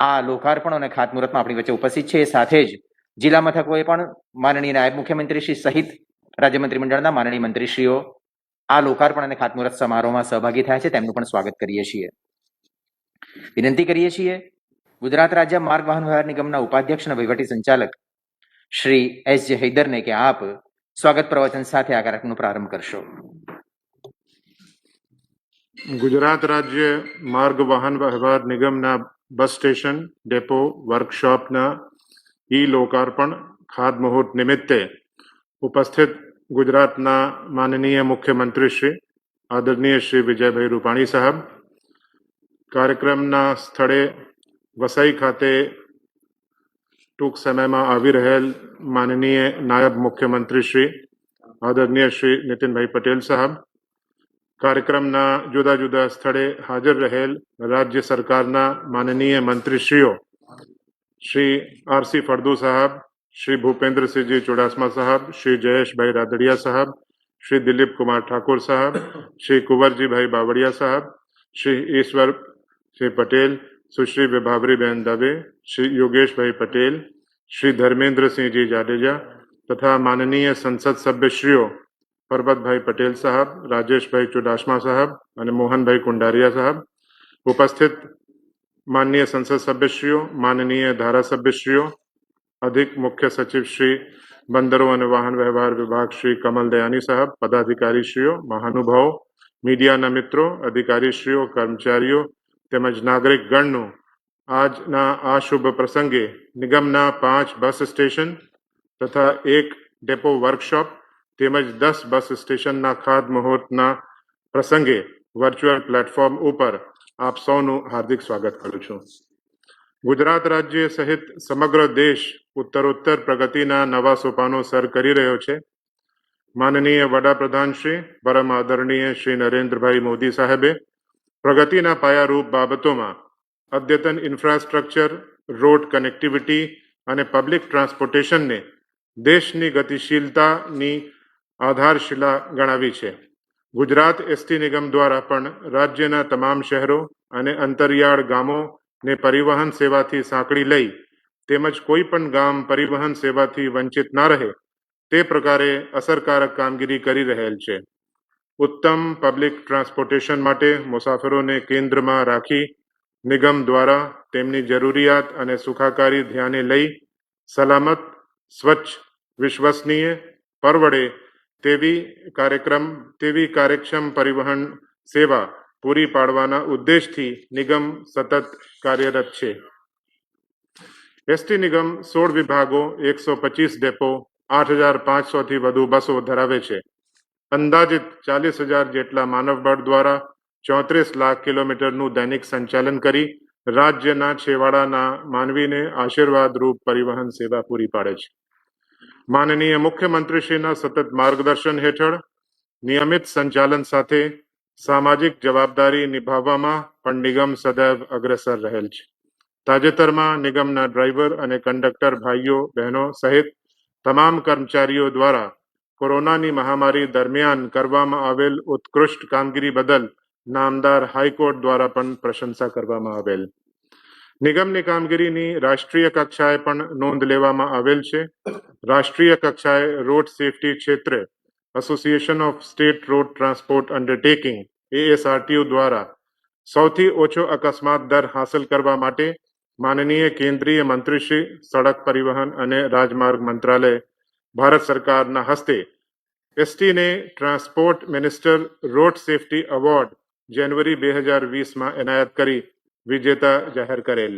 આ લોકાર્પણ અને ખાતમુહૂર્તમાં આપણી વચ્ચે ઉપસ્થિત છે. સાથે જ જિલ્લા મથકોએ પણ માનનીય નાયબ મુખ્યમંત્રીશ્રી સહિત રાજ્ય મંત્રીમંડળના માનનીય મંત્રીશ્રીઓ આ લોકાર્પણ અને ખાતમુહૂર્ત સમારોહમાં સહભાગી થયા છે. તેમનું પણ સ્વાગત કરીએ છીએ. વિનંતી કરીએ છીએ ગુજરાત રાજ્ય માર્ગ વાહન વ્યવહાર નિગમના ઉપાધ્યક્ષ અને વહીવટી સંચાલક શ્રી એસ જે હૈદરને કે આપ સ્વાગત પ્રવચન સાથે આ કાર્યક્રમનો પ્રારંભ કરશો. ગુજરાત રાજ્ય માર્ગ વાહન વ્યવહાર નિગમના બસ સ્ટેશન, ડેપો, વર્કશોપના લોકાર્પણ ખાતમુહૂર્ત નિમિત્તે ઉપસ્થિત ગુજરાતના માનનીય મુખ્યમંત્રી શ્રી આદરણીય શ્રી વિજયભાઈ રૂપાણી સાહેબ, કાર્યક્રમના સ્થળે વસઈ ખાતે ટૂંક સમયમાં આવી રહેલ માનનીય નાયબ મુખ્યમંત્રી શ્રી આદરણીય શ્રી નીતિનભાઈ પટેલ સાહેબ, કાર્યક્રમના જુદા જુદા સ્થળે હાજર રહેલ રાજ્ય સરકારના માનનીય મંત્રીશ્રીઓ શ્રી આરસી ફળદુ સાહેબ, શ્રી ભૂપેન્દ્રસિંહજી ચુડાસમા સાહેબ, શ્રી જયેશભાઈ રાદડિયા સાહેબ, શ્રી દિલીપ કુમાર ઠાકોર સાહેબ, શ્રી કુંવરજીભાઈ બાવળિયા સાહેબ, શ્રી ઈશ્વરસિંહ પટેલ, સુશ્રી વિભાવરીબેન દવે, શ્રી યોગેશભાઈ પટેલ, શ્રી ધર્મેન્દ્રસિંહજી જાડેજા તથા માનનીય સંસદ સભ્યશ્રીઓ પરબતભાઈ પટેલ સાહેબ, રાજેશભાઈ ચુડાસમા સાહેબ અને મોહનભાઈ કુંડારિયા સાહેબ, ઉપસ્થિત માનનીય સંસદ સભ્યશ્રીઓ, માનનીય ધારાસભ્યશ્રીઓ, અધિક મુખ્ય સચિવ શ્રી બંદરો અને વાહન વ્યવહાર વિભાગ શ્રી કમલ દયાની સાહેબ, પદાધિકારીશ્રીઓ, મહાનુભાવો, મીડિયાના મિત્રો, અધિકારીશ્રીઓ, કર્મચારીઓ તેમજ નાગરિક ગણનું આજના આ શુભ પ્રસંગે નિગમના 5 બસ સ્ટેશન તથા 1 ડેપો વર્કશોપ તેમજ 10 બસ સ્ટેશનના ખાતમુહૂર્તના પ્રસંગે વર્ચ્યુઅલ પ્લેટફોર્મ ઉપર આપ સૌનું હાર્દિક સ્વાગત કરું છું. ગુજરાત રાજ્ય સહિત સમગ્ર દેશ ઉત્તરોત્તર પ્રગતિના નવા સોપાનો સર કરી રહ્યો છે. માનનીય વડાપ્રધાન શ્રી પરમ આદરણીય શ્રી નરેન્દ્રભાઈ મોદી સાહેબે પ્રગતિના પાયારૂપ બાબતોમાં અદ્યતન ઇન્ફ્રાસ્ટ્રક્ચર, રોડ કનેક્ટિવિટી અને પબ્લિક ટ્રાન્સપોર્ટેશનને દેશની ગતિશીલતાની આધારશિલા ગણાવી છે. ગુજરાત એસટી નિગમ દ્વારા પણ રાજ્યના તમામ શહેરો અને અંતરિયાળ ગામોને પરિવહન સેવાથી સાંકળી લઈ તેમજ કોઈ પણ ગામ પરિવહન સેવાથી વંચિત ના રહે તે પ્રકારે અસરકારક કામગીરી કરી રહેલ છે. ઉત્તમ પબ્લિક ટ્રાન્સપોર્ટેશન માટે મુસાફરોને કેન્દ્રમાં રાખી નિગમ દ્વારા તેમની જરૂરિયાત અને સુખાકારી ધ્યાને લઈ સલામત, સ્વચ્છ, વિશ્વસનીય, પરવડે તેવી કાર્યક્ષમ પરિવહન સેવા પૂરી પાડવાના ઉદ્દેશથી નિગમ સતત કાર્યરત છે. એસટી નિગમ 16 વિભાગો, 125 ડેપો, 8,500 થી વધુ બસો ધરાવે છે. અંદાજિત 40,000 જેટલા માનવબળ દ્વારા 34 લાખ કિલોમીટરનું દૈનિક સંચાલન કરી રાજ્યના છેવાડાના માનવીને આશીર્વાદરૂપ પરિવહન સેવા પૂરી પાડે છે. માનનીય મુખ્યમંત્રીશ્રીના સતત માર્ગદર્શન હેઠળ નિયમિત સંચાલન સાથે સામાજિક જવાબદારી નિભાવવામાં પણ નિગમ સદૈવ અગ્રેસર રહેલ છે. તાજેતરમાં નિગમના ડ્રાઈવર અને કંડક્ટર ભાઈઓ બહેનો સહિત તમામ કર્મચારીઓ દ્વારા કોરોનાની મહામારી દરમિયાન કરવામાં આવેલ ઉત્કૃષ્ટ કામગીરી બદલ નામદાર હાઈકોર્ટ દ્વારા પણ પ્રશંસા કરવામાં આવેલ. નિગમની કામગીરીની રાષ્ટ્રીય કક્ષાએ પણ નોંધ લેવામાં આવેલ છે. રાષ્ટ્રીય કક્ષાએ રોડ સેફટી ક્ષેત્રે association of state road transport undertaking ASRTO દ્વારા સૌથી ઓછો અકસ્માત દર હાંસલ કરવા માટે માનનીય કેન્દ્રીય મંત્રીશ્રી સડક પરિવહન અને રાજમાર્ગ મંત્રાલય ભારત સરકારના હસ્તે એસટીને transport minister road safety award January 2020માં એનાયત કરી વિજેતા જાહેર કરેલ.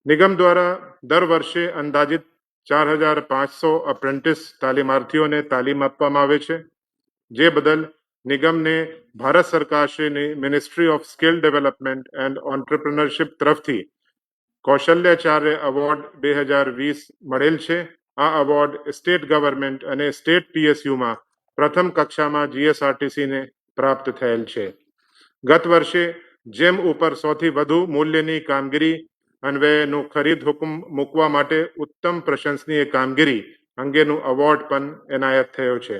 નિગમ દ્વારા દર વર્ષે અંદાજિત 4,500 અપ્રેન્ટિસ તાલીમાર્થીઓને તાલીમ આપવામાં આવે છે, જે બદલ નિગમને ભારત સરકારશ્રીની ministry of skill development and entrepreneurship તરફથી કૌશલ્યાચાર્ય એવોર્ડ 2020 મળેલ છે. આ એવોર્ડ સ્ટેટ ગવર્મેન્ટ અને સ્ટેટ PSUમાં પ્રથમ કક્ષામાં GSRTCને પ્રાપ્ત થયેલ છે. ગત વર્ષે જેમ ઉપર સૌથી વધુ મૂલ્યની કામગીરી અન્વયેનું ખરીદ હુકમ મૂકવા માટે ઉત્તમ પ્રશંસનીય કામગીરી અંગેનું એવોર્ડ પણ એનાયત થયો છે.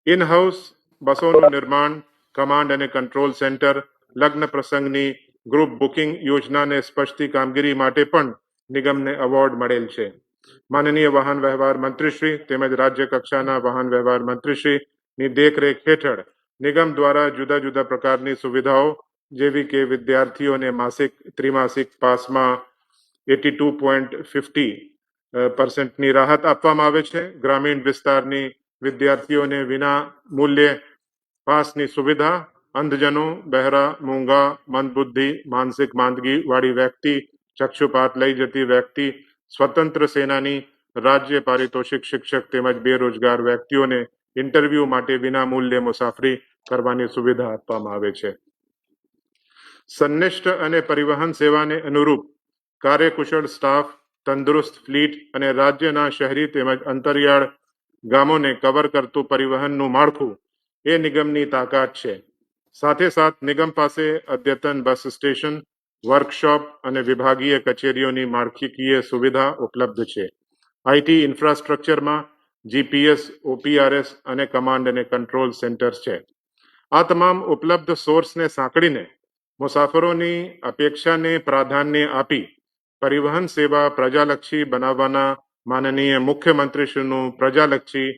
ઇન હાઉસ બસોનું નિર્માણ, કમાન્ડ અને કંટ્રોલ સેન્ટર, લગ્ન પ્રસંગની ગ્રુપ બુકિંગ યોજનાને સ્પષ્ટી કામગીરી માટે પણ નિગમને એવોર્ડ મળેલ છે. માનનીય વાહન વ્યવહાર મંત્રીશ્રી તેમજ રાજ્ય કક્ષાના વાહન વ્યવહાર મંત્રીશ્રીની દેખરેખ હેઠળ નિગમ દ્વારા જુદા જુદા પ્રકારની સુવિધાઓ જેવી કે વિદ્યાર્થીઓને માસિક ત્રિમાસિક પાસમાં 82.50% રાહત આપવામાં આવે છે. ગ્રામીણ વિસ્તારની વિદ્યાર્થીઓને વિના મૂલ્યે પાસની સુવિધા, અંધજનો, બહેરા, મૂંગા, મંદબુદ્ધિ, માનસિક માંદગી વાળી વ્યક્તિ, ચક્ષુપાત લઈ જતી વ્યક્તિ, સ્વતંત્ર સેનાની, રાજ્ય પારિતોષિક શિક્ષક તેમજ બેરોજગાર વ્યક્તિઓને ઇન્ટરવ્યુ માટે વિના મૂલ્યે મુસાફરી કરવાની સુવિધા આપવામાં આવે છે. સંનિષ્ઠ અને પરિવહન સેવાને અનુરૂપ કાર્યકુશળ સ્ટાફ, તંદુરસ્ત ફ્લીટ અને રાજ્યના શહેરી તેમજ અંતરિયાળ ગામોને કવર કરતું પરિવહનનું માળખું એ નિગમની તાકાત છે. સાથે સાથ નિગમ પાસે અદ્યતન બસ સ્ટેશન, વર્કશોપ અને વિભાગીય કચેરીઓની માળખાકીય સુવિધા ઉપલબ્ધ છે. આઈટી ઇન્ફ્રાસ્ટ્રક્ચરમાં જીપીએસ, ઓપીઆરએસ અને કમાન્ડ અને કંટ્રોલ સેન્ટર્સ છે. આ તમામ ઉપલબ્ધ સોર્સને સાંકળીને મુસાફરોની અપેક્ષાને પ્રાધાન્ય આપી પરિવહન સેવા પ્રજાલક્ષી બનાવવાના માનનીય મુખ્યમંત્રીશ્રીનું પ્રજાલક્ષી,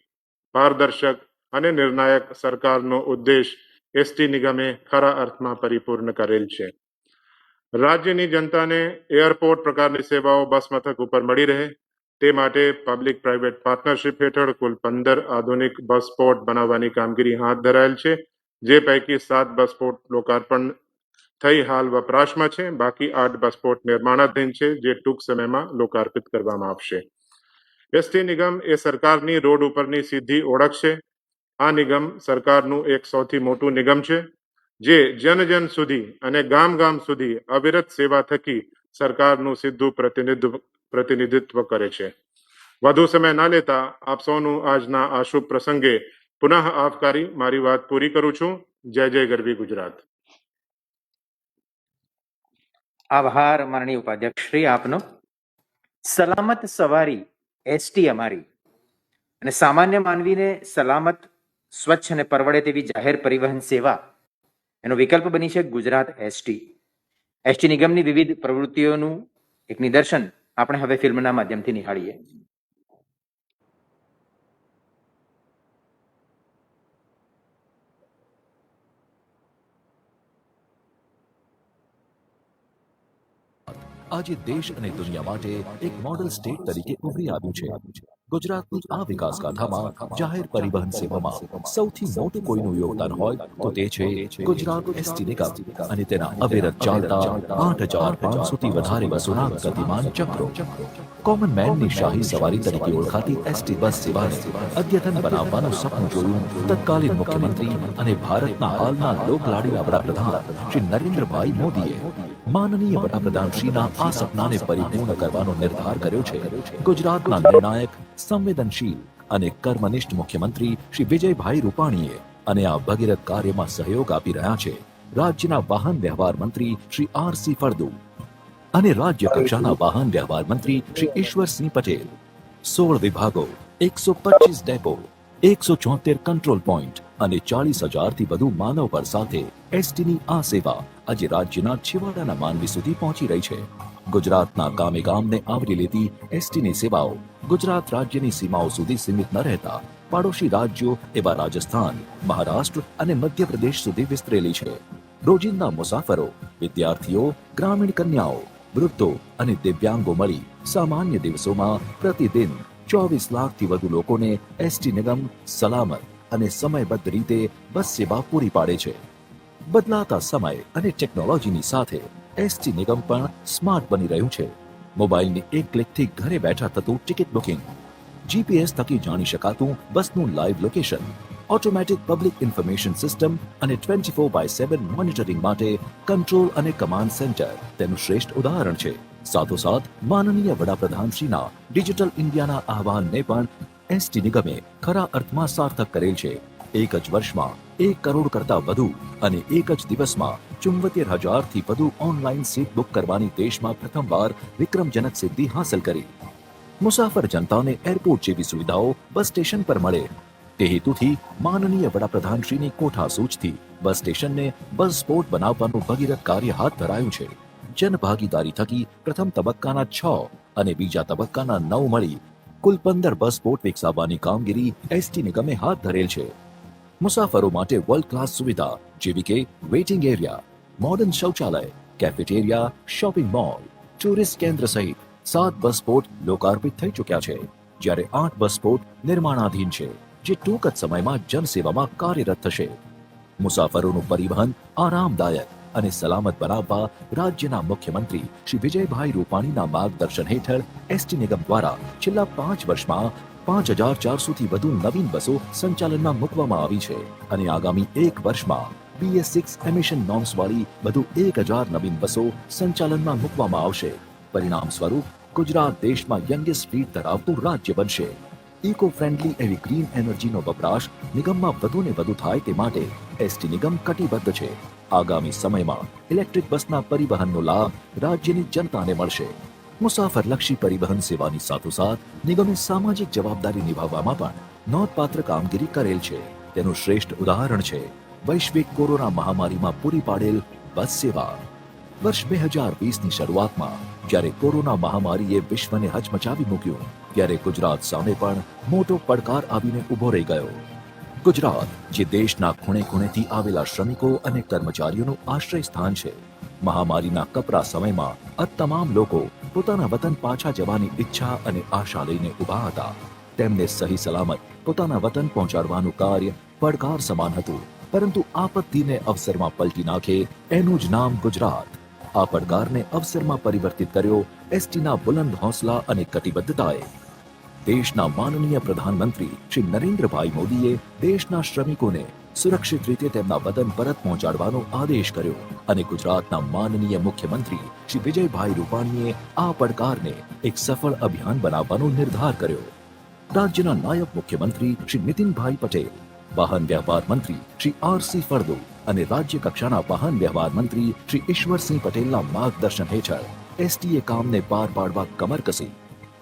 પારદર્શક અને નિર્ણાયક સરકારનો ઉદ્દેશ એસટી નિગમે ખરા અર્થમાં પરિપૂર્ણ કરેલ છે. રાજ્યની જનતાને એરપોર્ટ પ્રકારની સેવાઓ બસ મથક ઉપર મળી રહે તે માટે પબ્લિક પ્રાઇવેટ પાર્ટનરશિપ હેઠળ કુલ 15 આધુનિક બસ સ્પોટ બનાવવાની કામગીરી હાથ ધરાયેલ છે. જે પૈકી 7 બસ સ્પોટ લોકાર્પણ થઈ હાલ વપરાશમાં છે. બાકી 8 બસ સ્પોટ નિર્માણાધીન છે, જે ટૂંક સમયમાં લોકાર્પિત કરવામાં આવશે. એસટી નિગમ એ સરકારની રોડ ઉપરની સીધી ઓળખ છે. આ નિગમ સરકારનું એક સૌથી મોટું નિગમ છે, જે જન જન સુધી અને ગામ ગામ સુધી અવિરત સેવા થકી સરકારનું સીધું પ્રતિનિધિત્વ કરે છે. વધુ સમય ના લેતા આપ સૌનું આજના આ શુભ પ્રસંગે પુનઃ આવકારી મારી વાત પૂરી કરું છું. જય જય ગરવી ગુજરાત. આભાર માનનીય ઉપાધ્યક્ષ શ્રી આપનો. સલામત સવારી એસટી અમારી અને સામાન્ય માનવીને સલામત, સ્વચ્છ અને પરવડે તેવી જાહેર પરિવહન સેવા એનો વિકલ્પ બની છે ગુજરાત એસટી. એસટી નિગમની વિવિધ પ્રવૃત્તિઓનું એક નિદર્શન આપણે હવે ફિલ્મના માધ્યમથી નિહાળીએ. આજે દેશ અને દુનિયા માટે એક મોડલ સ્ટેટ તરીકે ઉભરી આવ્યું છે. ગુજરાતની આ વિકાસ ગાથામાં જાહેર પરિવહન સેવામાં સૌથી મોટું કોઈનું યોગદાન હોય તો તે છે ગુજરાત એસટી નિગમ અને તેના અવિરત ચાલતા 8500 થી વધારે બસોના ગતિમાન ચક્રો. કોમન મેનની શાહી સવારી તરીકે ઓળખાતી એસટી બસ સેવાને અદ્યતન બનાવવાનું સપનું જોયું તત્કાલીન મુખ્યમંત્રી અને ભારતના હાલના લોકલાડીલા વડાપ્રધાન શ્રી નરેન્દ્રભાઈ મોદીએ. માનનીય વડાપ્રધાન શ્રીના આ સપનાને પરિપૂર્ણ કરવાનો નિર્ધાર કર્યો છે ગુજરાતના નિર્ણાયક, સંવેદનશીલ અને કર્મનિષ્ઠ મુખ્યમંત્રી શ્રી વિજયભાઈ રૂપાણીએ. અને આ ભગીરથ કાર્યમાં સહયોગ આપી રહ્યા છે રાજ્યના વાહન વ્યવહાર મંત્રી શ્રી આર.સી. ફળદુ અને રાજ્ય કક્ષાના વાહન વ્યવહાર મંત્રી શ્રી ઈશ્વરસિંહ પટેલ. 16 વિભાગો, 125 ડેપો, 174 કંટ્રોલ પોઈન્ટ અને 40,000 થી વધુ માનવ બળ સાથે એસટીની આ સેવા આજે રાજ્યના છેવાડાના માનવી સુધી પહોંચી રહી છે. ગુજરાતના ગામે ગામને આવરી લેતી એસટીની સેવાઓ ગુજરાત રાજ્યની સીમાઓ સુધી સીમિત ન રહેતા પાડોશી રાજ્યો એવા રાજસ્થાન, મહારાષ્ટ્ર અને મધ્યપ્રદેશ સુધી વિસ્તરેલી છે. રોજિંદા મુસાફરો, વિદ્યાર્થીઓ, ગ્રામીણ કન્યાઓ, વૃદ્ધો અને દિવ્યાંગો મળી સામાન્ય દિવસોમાં પ્રતિદિન 24 લાખથી વધુ લોકોને એસટી નિગમ સલામત અને સમયબદ્ધ રીતે બસ સેવા પૂરી પાડે છે. બદલાતા સમય અને ટેકનોલોજીની સાથે એસટી નિગમ પણ સ્માર્ટ બની રહ્યું છે. મોબાઈલની એક ક્લિકથી ઘરે બેઠા થતું ટિકિટ બુકિંગ, જીપીએસ થકી જાણી શકાતું બસનું live location, automatic public information system અને 24/7 મોનિટરિંગ માટે કંટ્રોલ અને કમાન્ડ સેન્ટર તેનું શ્રેષ્ઠ ઉદાહરણ છે. સાથોસાથ માનનીય વડાપ્રધાનશ્રીના ડિજિટલ ઇન્ડિયાના આહવાનને પણ એસટી નિગમે ખરા અર્થમાં સાર્થક કરેલ છે. એક જ વર્ષમાં 1 કરોડ કરતા વધુ અને એક જ દિવસમાં 74,000 થી વધુ ઓનલાઈન સીટ બુક કરવાની દેશમાં પ્રથમવાર વિક્રમજનક સિદ્ધિ હાંસલ કરી. મુસાફર જનતાને એરપોર્ટ જેવી સુવિધાઓ બસ સ્ટેશન પર મળે તે હેતુથી માનનીય વડાપ્રધાનશ્રીની કોઠા સૂઝથી બસ સ્ટેશનને બસ સ્પોટ બનાવવાનું ભગીરથ કાર્ય હાથ ધરાયું છે. જનભાગીદારી થકી પ્રથમ તબક્કાના 6 અને બીજા તબક્કાના 9 મળી કુલ 15 બસ સ્પોટ વિકસાવવાની કામગીરી એસટી નિગમે હાથ ધરેલ છે. મુસાફરો માટે વર્લ્ડ ક્લાસ સુવિધા જેવી કે વેઇટિંગ એરિયા, મોડર્ન શૌચાલય, કેફેટેરિયા, શોપિંગ મોલ, ટુરિસ્ટ કેન્દ્ર સહિત 7 બસ સ્પોટ લોકાર્પિત થઈ ચૂક્યા છે, જ્યારે 8 બસ સ્પોટ નિર્માણાધીન છે, જે ટૂંક જ સમયમાં જનસેવામાં કાર્યરત થશે. મુસાફરોનું પરિવહન આરામદાયક અને સલામત બનાવવા રાજ્યના મુખ્યમંત્રી શ્રી વિજયભાઈ રૂપાણીના માર્ગદર્શન હેઠળ એસટી નિગમ દ્વારા છેલ્લા 5 વર્ષમાં 5400થી વધુ નવીન બસો સંચાલનમાં મૂકવામાં આવી છે અને આગામી 1 વર્ષમાં BS6 એમિશન નોર્મ્સ વાળી વધુ 1000 નવીન બસો સંચાલનમાં મૂકવામાં આવશે. પરિણામ સ્વરૂપ ગુજરાત દેશમાં યંગેસ્ટ ફ્લીટ ધરાવતું રાજ્ય બનશે. ઇકો ફ્રેન્ડલી એવી ગ્રીન એનર્જીનો વપરાશ નિગમમાં વધુને વધુ થાય તે માટે એસટી નિગમ કટિબદ્ધ છે. આગામી સમયમાં ઇલેક્ટ્રિક બસના પરિવહનનો લાભ રાજ્યની જનતાને મળશે. મુસાફરલક્ષી પરિવહન સેવાની સાથોસાથ નિગમે સામાજિક જવાબદારી નિભાવવામાં પણ નોંધપાત્ર કામગીરી કરેલ છે. તેનું શ્રેષ્ઠ ઉદાહરણ છે વૈશ્વિક કોરોના મહામારીમાં પૂરી પાડેલ બસ સેવા. વર્ષ 2020ની શરૂઆતમાં જ્યારે કોરોના મહામારીએ વિશ્વને હચમચાવી મૂક્યું, ત્યારે ગુજરાત સામે પણ મોટો પડકાર આવીને ઊભો રહી ગયો. ગુજરાત, જે દેશના ખૂણે ખૂણેથી આવેલા શ્રમિકો અને કર્મચારીઓનું આશ્રય સ્થાન છે, મહામારીના કપરા સમયમાં આ તમામ લોકો પોતાના વતન પાછા જવાની ઈચ્છા અને આશા લઈને ઊભા હતા. તેમને સહી સલામત પોતાના વતન પહોંચાડવાનું કાર્ય પડકાર સમાન હતું, પરંતુ આપત્તિને અવસરમાં પલટી નાખે એનું જ નામ ગુજરાત. આ પડકારને અવસરમાં પરિવર્તિત કર્યો એસટીના બુલંદ હોંસલા અને કટિબદ્ધતાએ. દેશના માનનીય પ્રધાનમંત્રી શ્રી નરેન્દ્રભાઈ મોદીએ દેશના શ્રમિકોને સુરક્ષિત રીતે તેમના વતન પરત પહોંચાડવાનો આદેશ કર્યો અને ગુજરાતના માનનીય મુખ્યમંત્રી શ્રી વિજયભાઈ રૂપાણીએ આ પડકારને એક સફળ અભિયાન બનાવવાનો નિર્ધાર કર્યો. રાજ્યના નાયબ મુખ્યમંત્રી શ્રી નીતિનભાઈ પટેલ, વાહન વ્યવહાર મંત્રી શ્રી RC ફળદુ અને રાજ્ય કક્ષાના વાહન વ્યવહાર મંત્રી શ્રી ઈશ્વરસિંહ પટેલના માર્ગદર્શન હેઠળ એસટીએ કામને પાર પાડવા કમર કસી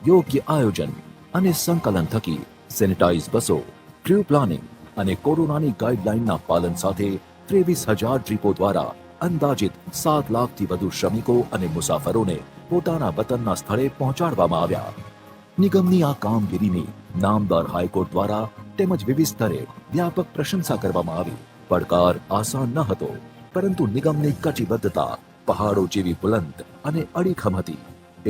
યોગ્ય આયોજન અને સંકલન થકી સેનિટાઇઝ બસો, ક્રૂ પ્લાનિંગ અને કોરોનાની ગાઈડલાઈનના પાલન સાથે 23,000 ટ્રીપો દ્વારા અંદાજિત 7 લાખથી વધુ શ્રમિકો અને મુસાફરોને પોતાના વતનના સ્થળે પહોંચાડવામાં આવ્યા. નિગમની આ કામગીરીની નામદાર હાઈકોર્ટ દ્વારા તેમજ વિવિધ સ્તરે વ્યાપક પ્રશંસા કરવામાં આવી. પડકાર આસાન ન હતો, પરંતુ નિગમની કટિબદ્ધતા પહાડો જેવી બુલંદ અને અડીખમ હતી.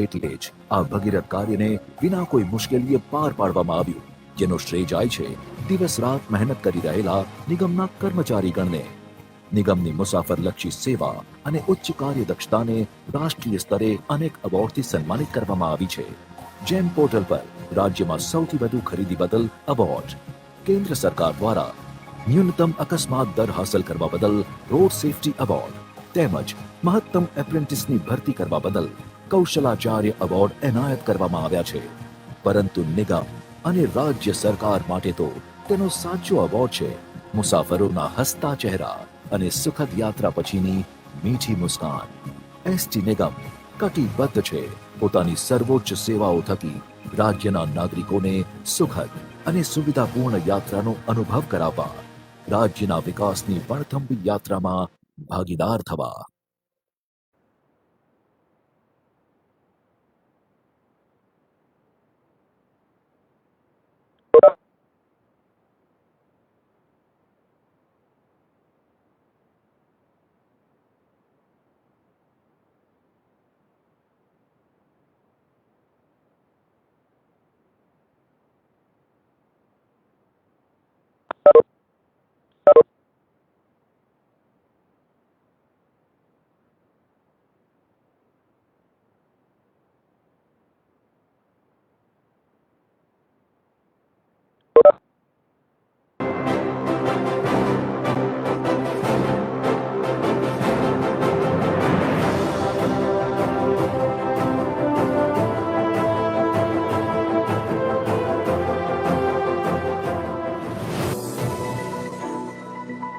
એટલે જ આ ભગીરથ કાર્યને વિના કોઈ મુશ્કેલીએ પાર પાડવામાં આવ્યું, જેનો શ્રેય જાય છે દિવસ રાત મહેનત કરી રહેલા નિગમના કર્મચારીગણને. નિગમની મુસાફરલક્ષી સેવા અને ઉચ્ચ કાર્યદક્ષતાને રાષ્ટ્રીય સ્તરે અનેક એવોર્ડથી સન્માનિત કરવામાં આવી છે. જેમ પોર્ટલ પર રાજ્યમાં સૌથી વધુ ખરીદી બદલ એવોર્ડ, કેન્દ્ર સરકાર દ્વારા ન્યૂનતમ અકસ્માત દર હાંસલ કરવા બદલ રોડ સેફટી એવોર્ડ તેમજ મહત્તમ એપ્રેન્ટિસની ભરતી કરવા બદલ કૌશલાચાર્ય એવોર્ડ એનાયત કરવામાં આવ્યા છે. પરંતુ નિગમ અને રાજ્ય સરકાર માટે તો તેનો સાચો એવોર્ડ છે મુસાફરોના હસતા ચહેરા અને સુખદ યાત્રા પછીની મીઠી મુસ્કાન. એસટી નિગમ કટિબદ્ધ છે પોતાની સર્વોચ્ચ સેવાઓ થકી રાજ્યના નાગરિકોને સુખદ અને સુવિધાપૂર્ણ યાત્રાનો અનુભવ કરાવવા, રાજ્યના વિકાસની વણથંભી યાત્રામાં ભાગીદાર થવા.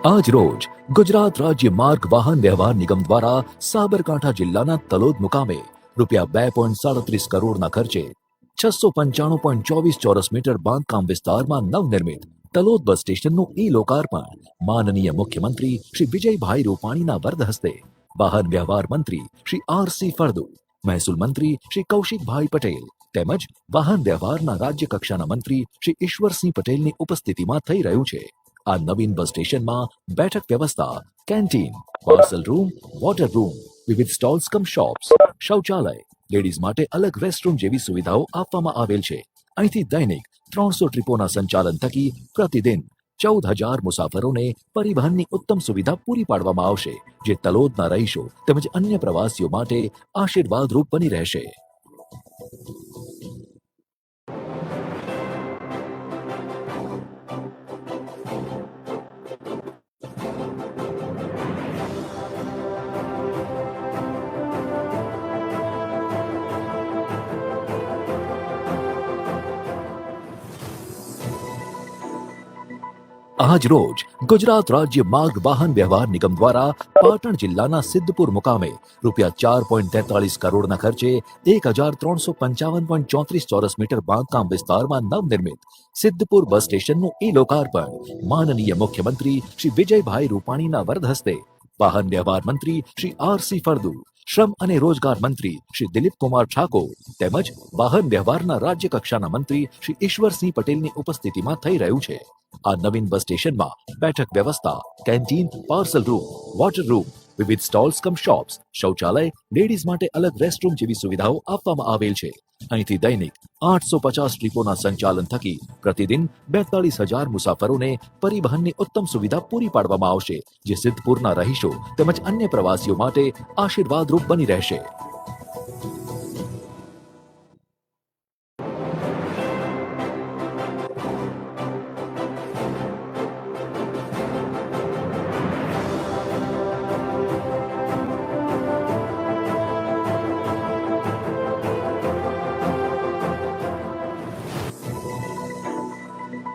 આજ રોજ ગુજરાત રાજ્ય માર્ગ વાહન વ્યવહાર નિગમ દ્વારા સાબરકાંઠા જિલ્લાના તલોદ મુકામે રૂપિયા 2.37 કરોડના ખર્ચે 695.24 ચોરસ મીટર બાંધકામ વિસ્તારમાં નવનિર્મિત તલોદ બસ સ્ટેશનનું ઈ લોકાર્પણ માનનીય મુખ્યમંત્રી શ્રી વિજયભાઈ રૂપાણીના વરદ હસ્તે, વાહન વ્યવહાર મંત્રી શ્રી આર.સી. ફળદુ, મહેસૂલ મંત્રી શ્રી કૌશિકભાઈ પટેલ તેમજ વાહન વ્યવહારના રાજ્ય કક્ષાના મંત્રી શ્રી ઈશ્વરસિંહ પટેલની ઉપસ્થિતિમાં થઈ રહ્યું છે. આ નવીન બસ સ્ટેશનમાં બેઠક વ્યવસ્થા, canteen, parcel room, water room, વિવિધ સ્ટોલ્સ કમ શોપ્સ, શૌચાલય, લેડીઝ માટે અલગ રેસ્ટરૂમ જેવી સુવિધાઓ આપવામાં આવેલ છે. અહીંથી દૈનિક 300 ટ્રીપોના સંચાલન થકી પ્રતિદિન 14,000 મુસાફરોને પરિવહનની ઉત્તમ સુવિધા પૂરી પાડવામાં આવશે, જે તલોદના રહીશો તેમજ અન્ય પ્રવાસીઓ માટે આશીર્વાદરૂપ બની રહેશે. આજ રોજ ગુજરાત રાજ્ય માર્ગ વાહન વ્યવહાર નિગમ દ્વારા પાટણ જિલ્લાના સિદ્ધપુર મુકામે રૂપિયા 4.43 કરોડના ખર્ચે 1,355.34 ચોરસ મીટર બાંધકામ વિસ્તારમાં નવનિર્મિત સિદ્ધપુર બસ સ્ટેશનનું ઈ લોકાર્પણ માનનીય મુખ્યમંત્રી શ્રી વિજયભાઈ રૂપાણીના વરદ હસ્તે, વાહન વ્યવહાર મંત્રી શ્રી આર.સી. ફળદુ, શ્રમ અને રોજગાર મંત્રી શ્રી દિલીપકુમાર ઠાકોર તેમજ વાહન વ્યવહારના રાજ્ય કક્ષાના મંત્રી શ્રી ઈશ્વરસિંહ પટેલની ઉપસ્થિતિમાં થઈ રહ્યું છે. આ નવીન બસ સ્ટેશનમાં બેઠક વ્યવસ્થા, canteen, parcel room, water room, વિવિધ સ્ટોલ્સ કમ શોપ્સ, શૌચાલય, લેડીઝ માટે અલગ રેસ્ટરૂમ જેવી સુવિધાઓ આપવામાં આવેલ છે. અહીંથી દૈનિક 850 ટ્રીપોના સંચાલન થકી પ્રતિદિન 42,000 મુસાફરોને પરિવહનની ઉત્તમ સુવિધા પૂરી પાડવામાં આવશે, જે સિદ્ધપુરના રહીશો તેમજ અન્ય પ્રવાસીઓ માટે આશીર્વાદરૂપ બની રહેશે.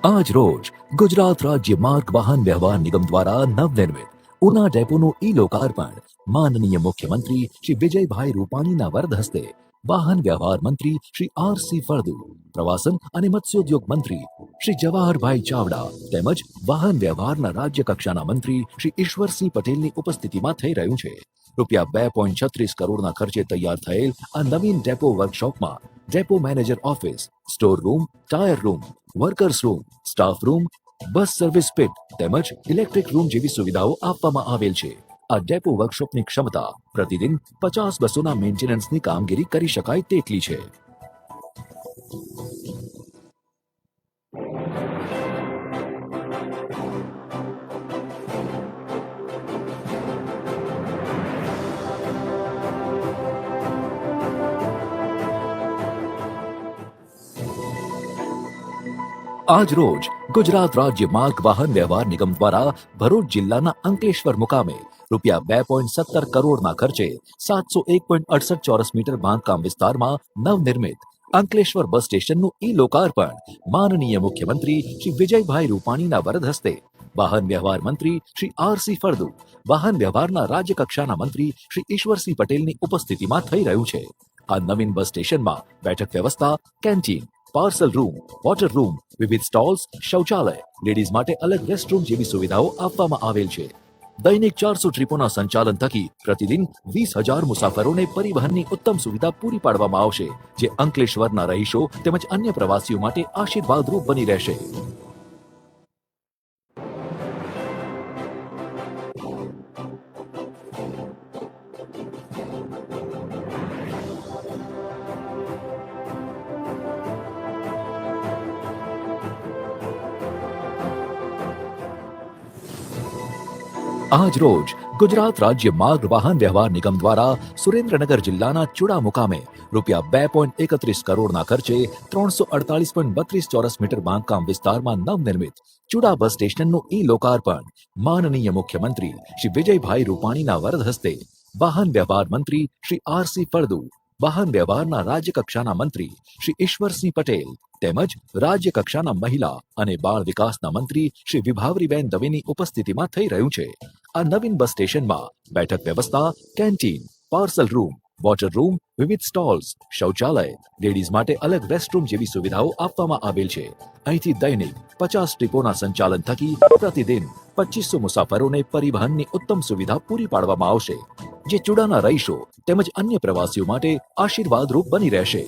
આજ રોજ ગુજરાત રાજ્ય માર્ગ વાહન વ્યવહાર નિગમ દ્વારા નવનિર્મિત ઉના ડેપોનું ઈ લોકાર્પણ માનનીય મુખ્યમંત્રી શ્રી વિજયભાઈ રૂપાણીના વરદ હસ્તે, વાહન વ્યવહાર મંત્રી શ્રી આર.સી. ફળદુ, પ્રવાસન અને મત્સ્યોદ્યોગ મંત્રી શ્રી જવાહરભાઈ ચાવડા તેમજ વાહન વ્યવહારના રાજ્ય કક્ષાના મંત્રી શ્રી ઈશ્વરસિંહ પટેલની ઉપસ્થિતિમાં થઈ રહ્યું છે. રૂપિયા 2.36 કરોડના ખર્ચે તૈયાર થયેલ આ નવીન ડેપો વર્કશોપમાં depot manager office, store room, tyre room, workers room, staff room, bus service pit તેમજ ઇલેક્ટ્રિક રૂમ જેવી સુવિધાઓ આપવામાં આવેલ છે. આ ડેપો વર્કશોપની ક્ષમતા પ્રતિદિન 50 બસોના મેન્ટેનન્સની કામગીરી કરી શકાય તેટલી છે. આજ રોજ ગુજરાત રાજ્ય માર્ગ વાહન વ્યવહાર નિગમ દ્વારા ભરૂચ જિલ્લાના અંકલેશ્વર મુકામે રૂપિયા 2.17 કરોડના ખર્ચે 701.68 ચોરસ મીટર બાંધકામ વિસ્તારમાં નવનિર્મિત અંકલેશ્વર બસ સ્ટેશનનું ઈ લોકાર્પણ માનનીય મુખ્યમંત્રી શ્રી વિજયભાઈ રૂપાણીના વરદ હસ્તે, વાહન વ્યવહાર મંત્રી શ્રી આર.સી. ફળદુ, વાહન વ્યવહારના રાજ્ય કક્ષાના મંત્રી શ્રી ઈશ્વરસિંહ પટેલની ઉપસ્થિતિમાં થઈ રહ્યું છે. આ નવીન બસ સ્ટેશનમાં બેઠક વ્યવસ્થા, canteen, parcel room, water room, વિવિધ સ્ટોલ્સ, શૌચાલય, લેડીઝ માટે અલગ રેસ્ટરૂમ જેવી સુવિધાઓ આપવામાં આવેલ છે. દૈનિક 400 ટ્રીપોના સંચાલન થકી પ્રતિદિન 20,000 મુસાફરોને પરિવહનની ઉત્તમ સુવિધા પૂરી પાડવામાં આવશે, જે અંકલેશ્વરના રહીશો તેમજ અન્ય પ્રવાસીઓ માટે આશીર્વાદરૂપ બની રહેશે. આજ રોજ ગુજરાત રાજ્ય માર્ગ વાહન વ્યવહાર નિગમ દ્વારા સુરેન્દ્રનગર જિલ્લાના ચુડા મુકામે રૂપિયા 2.31 કરોડના ખર્ચે 348.32 ચોરસ મીટર બાંધકામ વિસ્તારમાં નવનિર્મિત ચુડા બસ સ્ટેશનનું ઈ લોકાર્પણ માનનીય મુખ્યમંત્રી શ્રી વિજયભાઈ રૂપાણીના વરદ હસ્તે, વાહન વ્યવહાર મંત્રી શ્રી આર.સી. ફળદુ, વાહન વ્યવહારના રાજ્ય કક્ષાના મંત્રી શ્રી ઈશ્વરસિંહ પટેલ તેમજ રાજ્ય કક્ષાના મહિલા અને બાળ વિકાસના મંત્રી શ્રી વિભાવરીબેન દવેની ઉપસ્થિતિમાં થઈ રહ્યું છે. આ નવીન બસ સ્ટેશનમાં બેઠક વ્યવસ્થા, canteen, parcel room, water room, વિવિધ સ્ટોલ્સ, શૌચાલય, લેડીઝ માટે અલગ રેસ્ટરૂમ જેવી સુવિધાઓ આપવામાં આવેલ છે. અહીંથી દૈનિક 50 ટ્રીપોના સંચાલન થકી પ્રતિદિન 2500 મુસાફરોને પરિવહનની ઉત્તમ સુવિધા પૂરી પાડવામાં આવશે, જે ચુડાના રહીશો તેમજ અન્ય પ્રવાસીઓ માટે આશીર્વાદરૂપ બની રહેશે.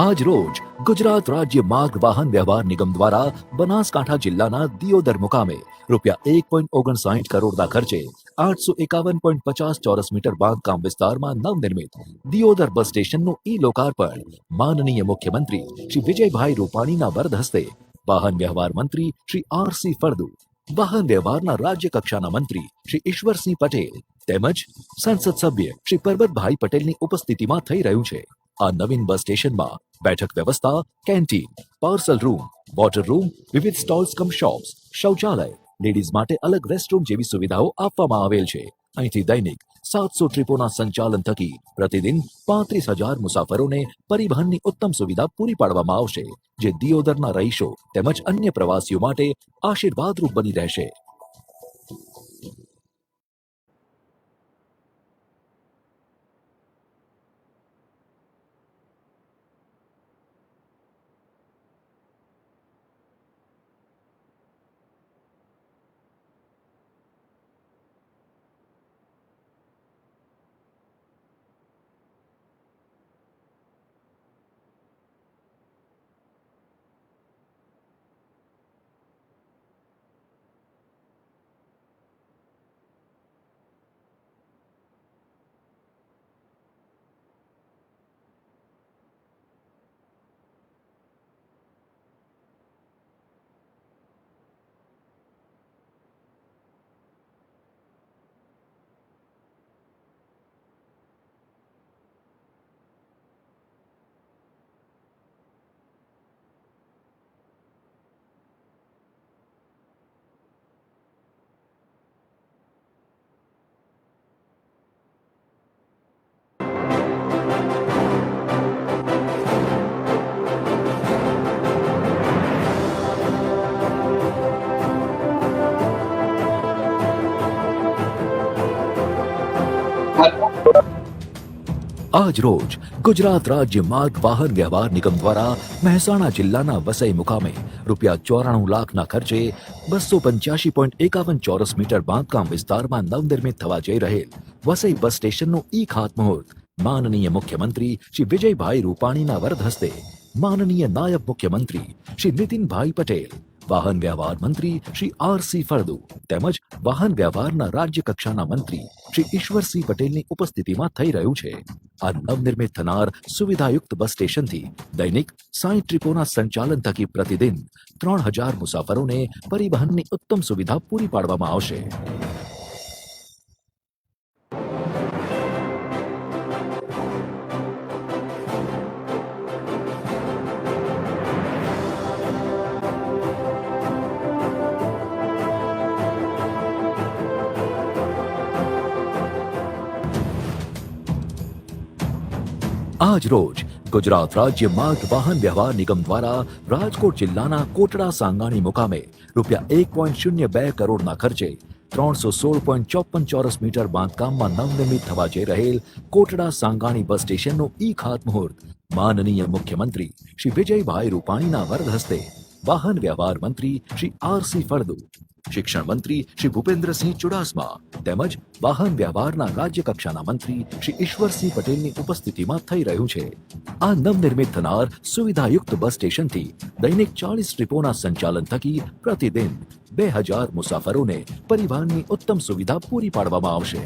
આજ રોજ ગુજરાત રાજ્ય માર્ગ વાહન વ્યવહાર નિગમ દ્વારા બનાસકાંઠા જિલ્લાના દિયોદર મુકામે ₹1.59 કરોડના ખર્ચે 851.50 ચોરસ મીટર બાંધકામ વિસ્તારમાં નવનિર્મિત દિયોદર બસ સ્ટેશનનું ઈ-લોકાર્પણ માનનીય મુખ્યમંત્રી શ્રી વિજયભાઈ રૂપાણીના વરદ હસ્તે વાહન વ્યવહાર મંત્રી શ્રી આર.સી. ફળદુ, વાહન વ્યવહારના રાજ્ય કક્ષાના મંત્રી શ્રી ઈશ્વરસિંહ પટેલ તેમજ સંસદ સભ્ય શ્રી પરબતભાઈ પટેલની ઉપસ્થિતિમાં થઈ રહ્યું છે. આ નવીન બસ સ્ટેશનમાં બેઠક વ્યવસ્થા, canteen, parcel room, water room, વિવિધ સ્ટોલ્સ કમ શોપ્સ, શૌચાલય, લેડીઝ માટે અલગ રેસ્ટરૂમ જેવી સુવિધાઓ આપવામાં આવેલ છે. અહીંથી દૈનિક 700 ટ્રીપોના સંચાલન થકી પ્રતિદિન 35,000 મુસાફરોને પરિવહનની ઉત્તમ સુવિધા પૂરી પાડવામાં આવશે, જે દિયોદરના રહીશો તેમજ અન્ય પ્રવાસીઓ માટે આશીર્વાદરૂપ બની રહેશે. આજ રોજ ગુજરાત રાજ્ય માર્ગ વાહન વ્યવહાર નિગમ દ્વારા મહેસાણા જિલ્લાના વસઈ મુકામે ₹94 લાખના ખર્ચે 285.51 ચોરસ મીટર બાંધકામ વિસ્તારમાં નવનિર્મિત થવા જઈ રહેલ વસઈ બસ સ્ટેશનનું ઈ ખાતમુહૂર્ત માનનીય મુખ્યમંત્રી શ્રી વિજયભાઈ રૂપાણીના વરદ હસ્તે માનનીય નાયબ મુખ્યમંત્રી શ્રી નીતિનભાઈ પટેલ, વાહન વ્યવહાર મંત્રી શ્રી આર.સી. ફળદુ તેમજ વાહન વ્યવહારના રાજ્ય કક્ષાના મંત્રી શ્રી ઈશ્વરસિંહ પટેલની ઉપસ્થિતિમાં થઈ રહ્યું છે. આ નવનિર્મિત થનાર સુવિધાયુક્ત બસ સ્ટેશનથી દૈનિક 60 ટ્રીપોના સંચાલન થકી પ્રતિદિન 3,000 મુસાફરોને પરિવહનની ઉત્તમ સુવિધા પૂરી પાડવામાં આવશે. આજ રોજ ગુજરાત રાજ્ય માર્ગ વાહન વ્યવહાર નિગમ દ્વારા રાજકોટ જિલ્લાના કોટડા સાંગાણી મુકામે ₹1.02 કરોડના ખર્ચે 316.54 ચોરસ મીટર બાંધકામમાં નવનિર્મિત થવા જઈ રહેલ કોટડા સાંગાણી બસ સ્ટેશનનું ઈ ખાતમુહૂર્ત માનનીય મુખ્યમંત્રી શ્રી વિજયભાઈ રૂપાણીના વરદ હસ્તે વાહન વ્યવહાર મંત્રી શ્રી આર.સી. ફળદુ, શિક્ષણ મંત્રી શ્રી ભૂપેન્દ્રસિંહ ચુડાસમા તેમજ વાહન વ્યવહારના રાજ્ય કક્ષાના મંત્રી શ્રી ઈશ્વરસિંહ પટેલની ઉપસ્થિતિમાં થઈ રહ્યું છે. આ નવનિર્મિત થનાર સુવિધાયુક્ત બસ સ્ટેશનથી દૈનિક 40 ટ્રીપોના સંચાલન થકી પ્રતિદિન 2,000 મુસાફરોને પરિવહનની ઉત્તમ સુવિધા પૂરી પાડવામાં આવશે.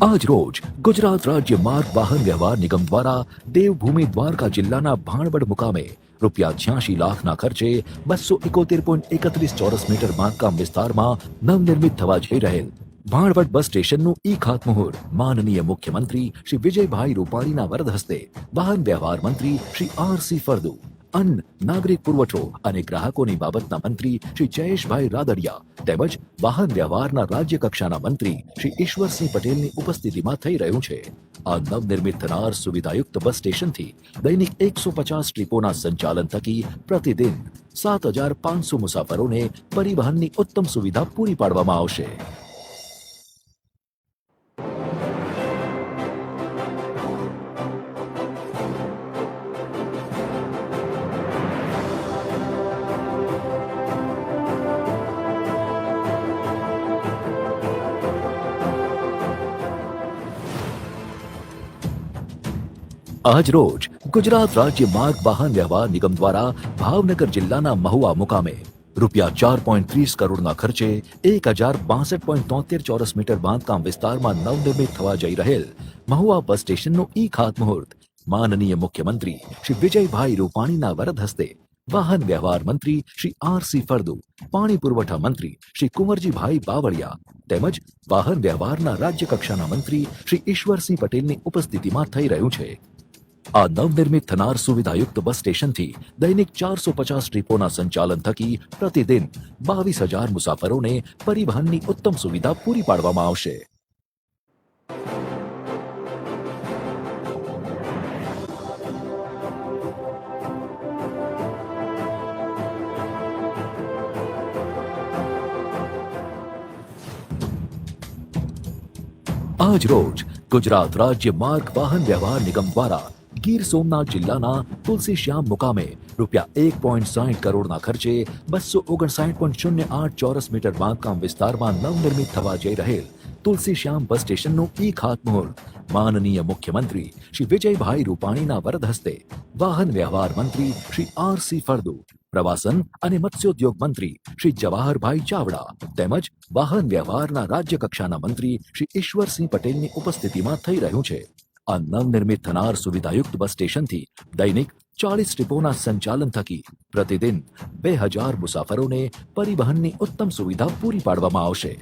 આજ રોજ ગુજરાત રાજ્ય માર્ગ વાહન વ્યવહાર નિગમ દ્વારા દેવભૂમિ દ્વારકા જિલ્લાના ભાણવડ મુકામે ₹86 લાખના ખર્ચે 271.31 ચોરસ મીટર બાંધકામ વિસ્તારમાં નવનિર્મિત થવા જઈ રહેલ ભાણવડ બસ સ્ટેશનનું ખાતમુહૂર્ત માનનીય મુખ્યમંત્રી શ્રી વિજયભાઈ રૂપાણીના વરદ હસ્તે વાહન વ્યવહાર મંત્રી શ્રી આર.સી. ફળદુ, અન્ન, નાગરિક પુરવઠો અને ગ્રાહકોની બાબતના મંત્રી શ્રી જયેશભાઈ રાદડિયા તેમજ વાહન વ્યવહારના રાજ્ય કક્ષાના મંત્રી શ્રી ઈશ્વરસિંહ પટેલની ઉપસ્થિતિમાં થઈ રહ્યું છે. આ નવનિર્મિત થનાર સુવિધાયુક્ત બસ સ્ટેશનથી દૈનિક 150 ટ્રીપોના સંચાલન થકી પ્રતિદિન 7,500 મુસાફરોને પરિવહનની ઉત્તમ સુવિધા પૂરી પાડવામાં આવશે. આજ રોજ ગુજરાત રાજ્ય માર્ગ વાહન વ્યવહાર નિગમ દ્વારા ભાવનગર જિલ્લાના મહુવા મુકામે ₹4.30 કરોડના ખર્ચે 1,062.73 ચોરસ મીટર બાંધકામ વિસ્તારમાં નવનિર્મિત થવા જઈ રહેલ મહુવા બસ સ્ટેશનનું ખાતમુહૂર્ત માનનીય મુખ્યમંત્રી શ્રી વિજયભાઈ રૂપાણીના વરદ હસ્તે વાહન વ્યવહાર મંત્રી શ્રી આર.સી. ફળદુ, પાણી પુરવઠા મંત્રી શ્રી કુંવરજીભાઈ બાવળિયા તેમજ વાહન વ્યવહારના રાજ્ય કક્ષાના મંત્રી શ્રી ઈશ્વરસિંહ પટેલની ઉપસ્થિતિમાં થઈ રહ્યું છે. આ નવનિર્મિત થનાર સુવિધાયુક્ત બસ સ્ટેશનથી દૈનિક 450 ટ્રીપોના સંચાલન થકી પ્રતિદિન 22,000 મુસાફરોને પરિવહનની ઉત્તમ સુવિધા પૂરી પાડવામાં આવશે. આજ રોજ ગુજરાત રાજ્ય માર્ગ વાહન વ્યવહાર નિગમ દ્વારા ગીર સોમનાથ જિલ્લાના તુલસીશ્યામ મુકામે ₹1.60 કરોડના ખર્ચે 259.08 ચોરસ મીટર બાંધકામ વિસ્તારમાં નવનિર્મિત થવા જઈ રહેલ તુલસીશ્યામ બસ સ્ટેશનનું ખાતમુહૂર્ત માનનીય મુખ્યમંત્રી શ્રી વિજયભાઈ રૂપાણીના વરદ હસ્તે વાહન વ્યવહાર મંત્રી શ્રી આર.સી. ફળદુ, પ્રવાસન અને મત્સ્યોદ્યોગ મંત્રી શ્રી જવાહરભાઈ ચાવડા તેમજ વાહન વ્યવહારના રાજ્ય કક્ષાના મંત્રી શ્રી ઈશ્વરસિંહ પટેલની ઉપસ્થિતિમાં થઈ રહ્યું છે. આ નવનિર્મિત થનાર સુવિધાયુક્ત બસ સ્ટેશનથી દૈનિક 40 ટ્રીપોના સંચાલન થકી પ્રતિદિન 2,000 મુસાફરોને પરિવહનની ઉત્તમ સુવિધા પૂરી પાડવામાં આવશે.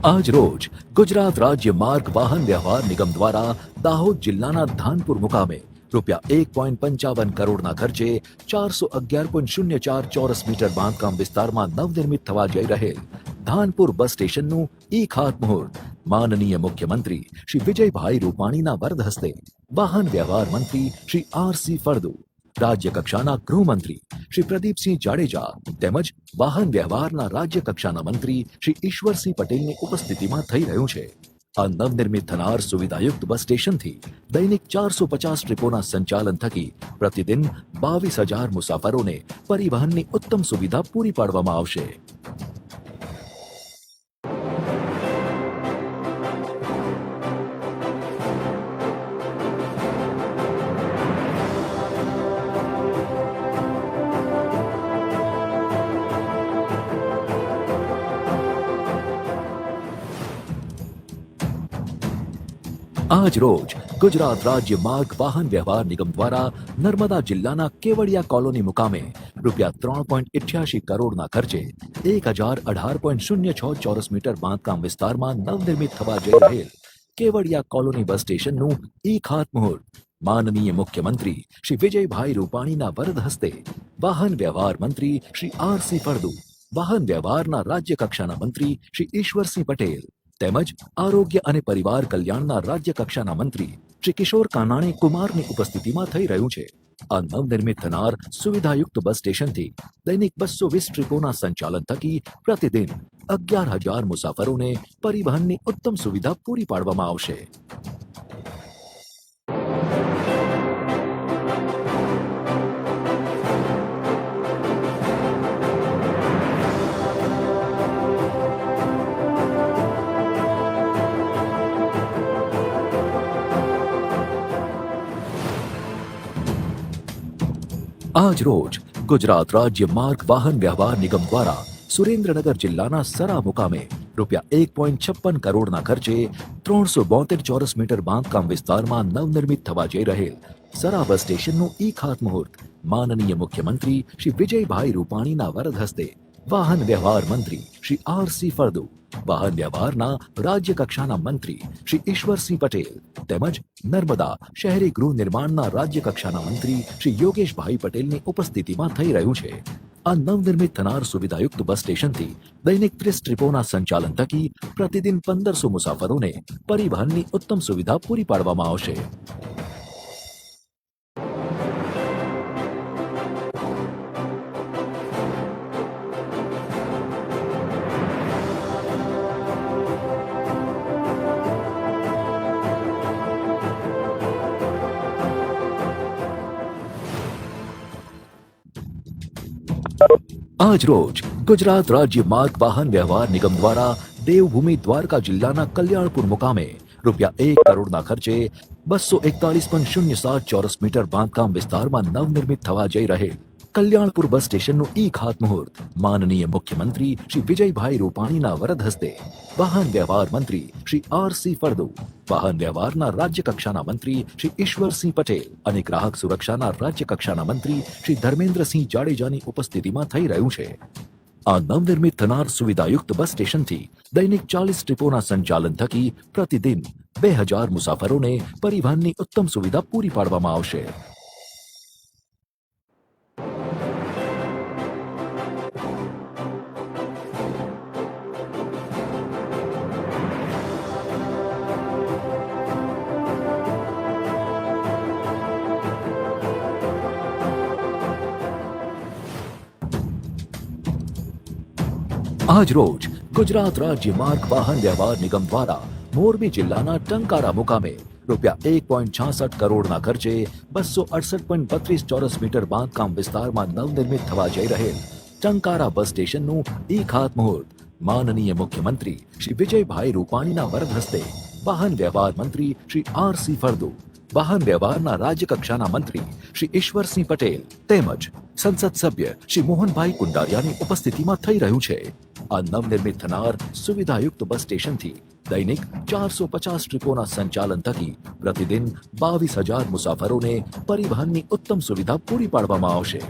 આજ રોજ ગુજરાત રાજ્ય માર્ગ વાહન વ્યવહાર નિગમ દ્વારા દાહોદ જિલ્લાના ધાનપુર મુકામે ₹1.55 કરોડના ખર્ચે 411.04 ચોરસ મીટર બાંધકામ વિસ્તારમાં નવનિર્મિત થવા જઈ રહેલ ધાનપુર બસ સ્ટેશનનું ખાતમુહૂર્ત માનનીય મુખ્યમંત્રી શ્રી વિજયભાઈ રૂપાણીના વરદ હસ્તે વાહન વ્યવહાર મંત્રી શ્રી આર.સી. ફળદુ, રાજ્ય કક્ષાના ગૃહમંત્રી શ્રી પ્રદીપસિંહ જાડેજા તેમજ વાહન વ્યવહારના રાજ્ય કક્ષાના મંત્રી શ્રી ઈશ્વરસિંહ પટેલની ઉપસ્થિતિમાં થઈ રહ્યું છે. આ નવનિર્મિત થનાર સુવિધાયુક્ત બસ સ્ટેશનથી દૈનિક 450 ટ્રીપોના સંચાલન થકી પ્રતિદિન 22,000 મુસાફરોને પરિવહનની ઉત્તમ સુવિધા પૂરી પાડવામાં આવશે. આજ રોજ ગુજરાત રાજ્ય માર્ગ વાહન વ્યવહાર નિગમ દ્વારા નર્મદા જિલ્લાના કેવડિયા કોલોની મુકામે ₹3.88 કરોડના ખર્ચે 1,018.06 ચોરસ મીટર બાંધકામ વિસ્તારમાં નવનિર્મિત થવા જઈ રહેલ કેવડિયા કોલોની બસ સ્ટેશનનું ખાતમુહૂર્ત માનનીય મુખ્યમંત્રી શ્રી વિજયભાઈ રૂપાણીના વરદ હસ્તે વાહન વ્યવહાર મંત્રી શ્રી આર.સી. ફળદુ, વાહન વ્યવહારના રાજ્ય કક્ષાના મંત્રી શ્રી ઈશ્વરસિંહ પટેલ તેમજ આરોગ્ય અને પરિવાર કલ્યાણના રાજ્ય કક્ષાના મંત્રી શ્રી કિશોર કાનાણી કુમારની ઉપસ્થિતિમાં થઈ રહ્યું છે. આ નવનિર્મિત થનાર સુવિધાયુક્ત બસ સ્ટેશનથી દૈનિક 220 ટ્રીપોના સંચાલન થકી પ્રતિદિન 11,000 મુસાફરોને પરિવહનની ઉત્તમ સુવિધા પૂરી પાડવામાં આવશે. આજ રોજ ગુજરાત રાજ્ય માર્ગ વાહન વ્યવહાર નિગમ દ્વારા સુરેન્દ્રનગર જિલ્લાના સરા મુકામે ₹1.56 કરોડના ખર્ચે 372 ચોરસ મીટર બાંધકામ વિસ્તારમાં નવનિર્મિત થવા જઈ રહેલ સરા બસ સ્ટેશનનું ખાતમુહૂર્ત માનનીય મુખ્યમંત્રી શ્રી વિજયભાઈ રૂપાણીના વરદ હસ્તે વાહન વ્યવહાર મંત્રી શ્રી આર.સી. ફળદુ, વાહન વ્યવહારના રાજ્ય કક્ષાના મંત્રી શ્રી ઈશ્વરસિંહ પટેલ તેમજ નર્મદા શહેરી ગૃહ નિર્માણના રાજ્ય કક્ષાના મંત્રી શ્રી યોગેશભાઈ પટેલની ઉપસ્થિતિમાં થઈ રહ્યું છે. આ નવનિર્મિત થનાર સુવિધાયુક્ત બસ સ્ટેશનથી દૈનિક 30 ટ્રીપોના સંચાલન થકી પ્રતિદિન 1500 મુસાફરોને પરિવહનની ઉત્તમ સુવિધા પૂરી પાડવામાં આવશે. આજ રોજ ગુજરાત રાજ્ય માર્ગ વાહન વ્યવહાર નિગમ દ્વારા દેવભૂમિ દ્વારકા જિલ્લાના કલ્યાણપુર મુકામે ₹1 કરોડના ખર્ચે 241.07 ચોરસ મીટર બાંધકામ વિસ્તારમાં નવનિર્મિત થવા જઈ રહેલ કલ્યાણપુર બસ સ્ટેશનનું ખાતમુહૂર્ત માનનીય મુખ્યમંત્રી શ્રી વિજયભાઈ રૂપાણીના વરદ હસ્તે વાહન વ્યવહાર મંત્રી શ્રી આર.સી. ફળદુ, વાહન વ્યવહારના રાજ્ય કક્ષાના મંત્રી શ્રી ઈશ્વરસિંહ પટેલ અને ગ્રાહક સુરક્ષાના રાજ્ય કક્ષાના મંત્રી શ્રી ધર્મેન્દ્રસિંહ જાડેજાની ઉપસ્થિતિમાં થઈ રહ્યું છે. આ નવનિર્મિત થનાર સુવિધાયુક્ત બસ સ્ટેશનથી દૈનિક 40 ટ્રીપોના સંચાલન થકી પ્રતિદિન 2000 મુસાફરોને પરિવહનની ઉત્તમ સુવિધા પૂરી પાડવામાં આવશે. આજ રોજ ગુજરાત રાજ્ય માર્ગ વાહન વ્યવહાર નિગમ દ્વારા મોરબી જિલ્લાના ટંકારા મુકામે ₹1.66 કરોડના ખર્ચે 268.32 ચોરસ મીટર બાંધકામ વિસ્તારમાં નવનિર્મિત થવા જઈ રહેલ ટંકારા બસ સ્ટેશનનું ખાતમુહૂર્ત માનનીય મુખ્યમંત્રી શ્રી વિજયભાઈ રૂપાણીના વરદ હસ્તે વાહન વ્યવહાર મંત્રી શ્રી આર.સી. ફળદુ, વાહન વ્યવહારના રાજ્ય કક્ષાના મંત્રી શ્રી ઈશ્વરસિંહ પટેલ તેમજ સંસદ સભ્ય શ્રી મોહનભાઈ કુંડારિયાની ઉપસ્થિતિમાં થઈ રહ્યું છે. આ નવનિર્મિત થનાર સુવિધાયુક્ત બસ સ્ટેશનથી દૈનિક 450 ટ્રીપોના સંચાલન થકી પ્રતિદિન 22,000 મુસાફરોને પરિવહનની ઉત્તમ સુવિધા પૂરી પાડવામાં આવશે.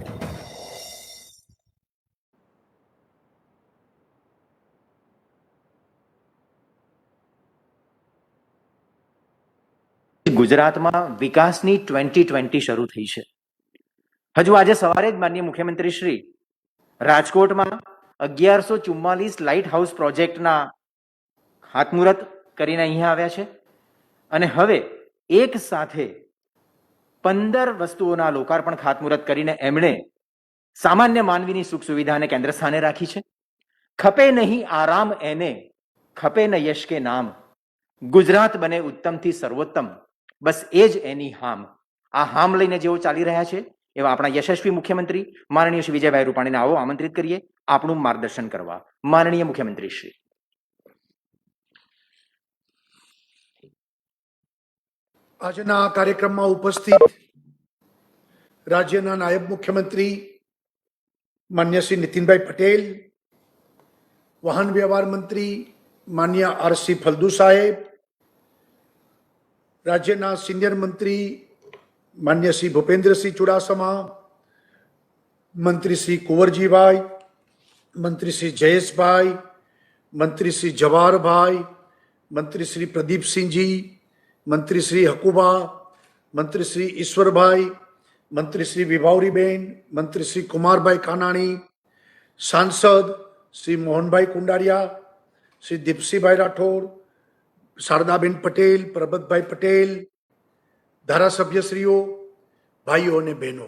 ગુજરાતમાં વિકાસની 2020 શરૂ થઈ છે. હજુ આજે સવારે જ માનનીય મુખ્યમંત્રી શ્રી રાજકોટમાં 1144 લાઇટ હાઉસ પ્રોજેક્ટના ખાતમુહૂર્ત કરીને અહીંયા આવ્યા છે અને હવે એક સાથે 15 વસ્તુઓના લોકાર્પણ ખાતમુહૂર્ત કરીને એમણે સામાન્ય માનવીની સુખ સુવિધાને કેન્દ્ર સ્થાને રાખી છે. ખપે નહીં આરામ એને, ખપે ન યશ કે નામ, ગુજરાત બને ઉત્તમથી સર્વોત્તમ, બસ એ જ એની હામ. આ હામ લઈને જેઓ ચાલી રહ્યા છે એવા આપણા યશસ્વી મુખ્યમંત્રી માનનીય શ્રી વિજયભાઈ રૂપાણીને આવો આમંત્રિત કરીએ આપણું માર્ગદર્શન કરવા. માનનીય મુખ્યમંત્રી શ્રી. આજના આ કાર્યક્રમમાં ઉપસ્થિત રાજ્યના નાયબ મુખ્યમંત્રી માન્ય શ્રી નીતિનભાઈ પટેલ, વાહન વ્યવહાર મંત્રી માન્ય આર.સી. ફળદુ સાહેબ, રાજ્યના સિનિયર મંત્રી માન્ય શ્રી ભૂપેન્દ્રસિંહ ચુડાસમા, મંત્રી શ્રી કુંવરજીભાઈ, મંત્રી શ્રી જયેશભાઈ, મંત્રી શ્રી જવાહરભાઈ, મંત્રી શ્રી પ્રદીપસિંહજી, મંત્રી શ્રી હકુબા, મંત્રી શ્રી ઈશ્વરભાઈ, મંત્રી શ્રી વિભાવરીબેન, મંત્રી શ્રી કુમારભાઈ કાનાણી, સાંસદ શ્રી મોહનભાઈ કુંડારિયા, શ્રી દીપસિંહભાઈ રાઠોડ, શારદાબેન પટેલ, પરબતભાઈ પટેલ, ધારાસભ્યશ્રીઓ, ભાઈઓ અને બહેનો,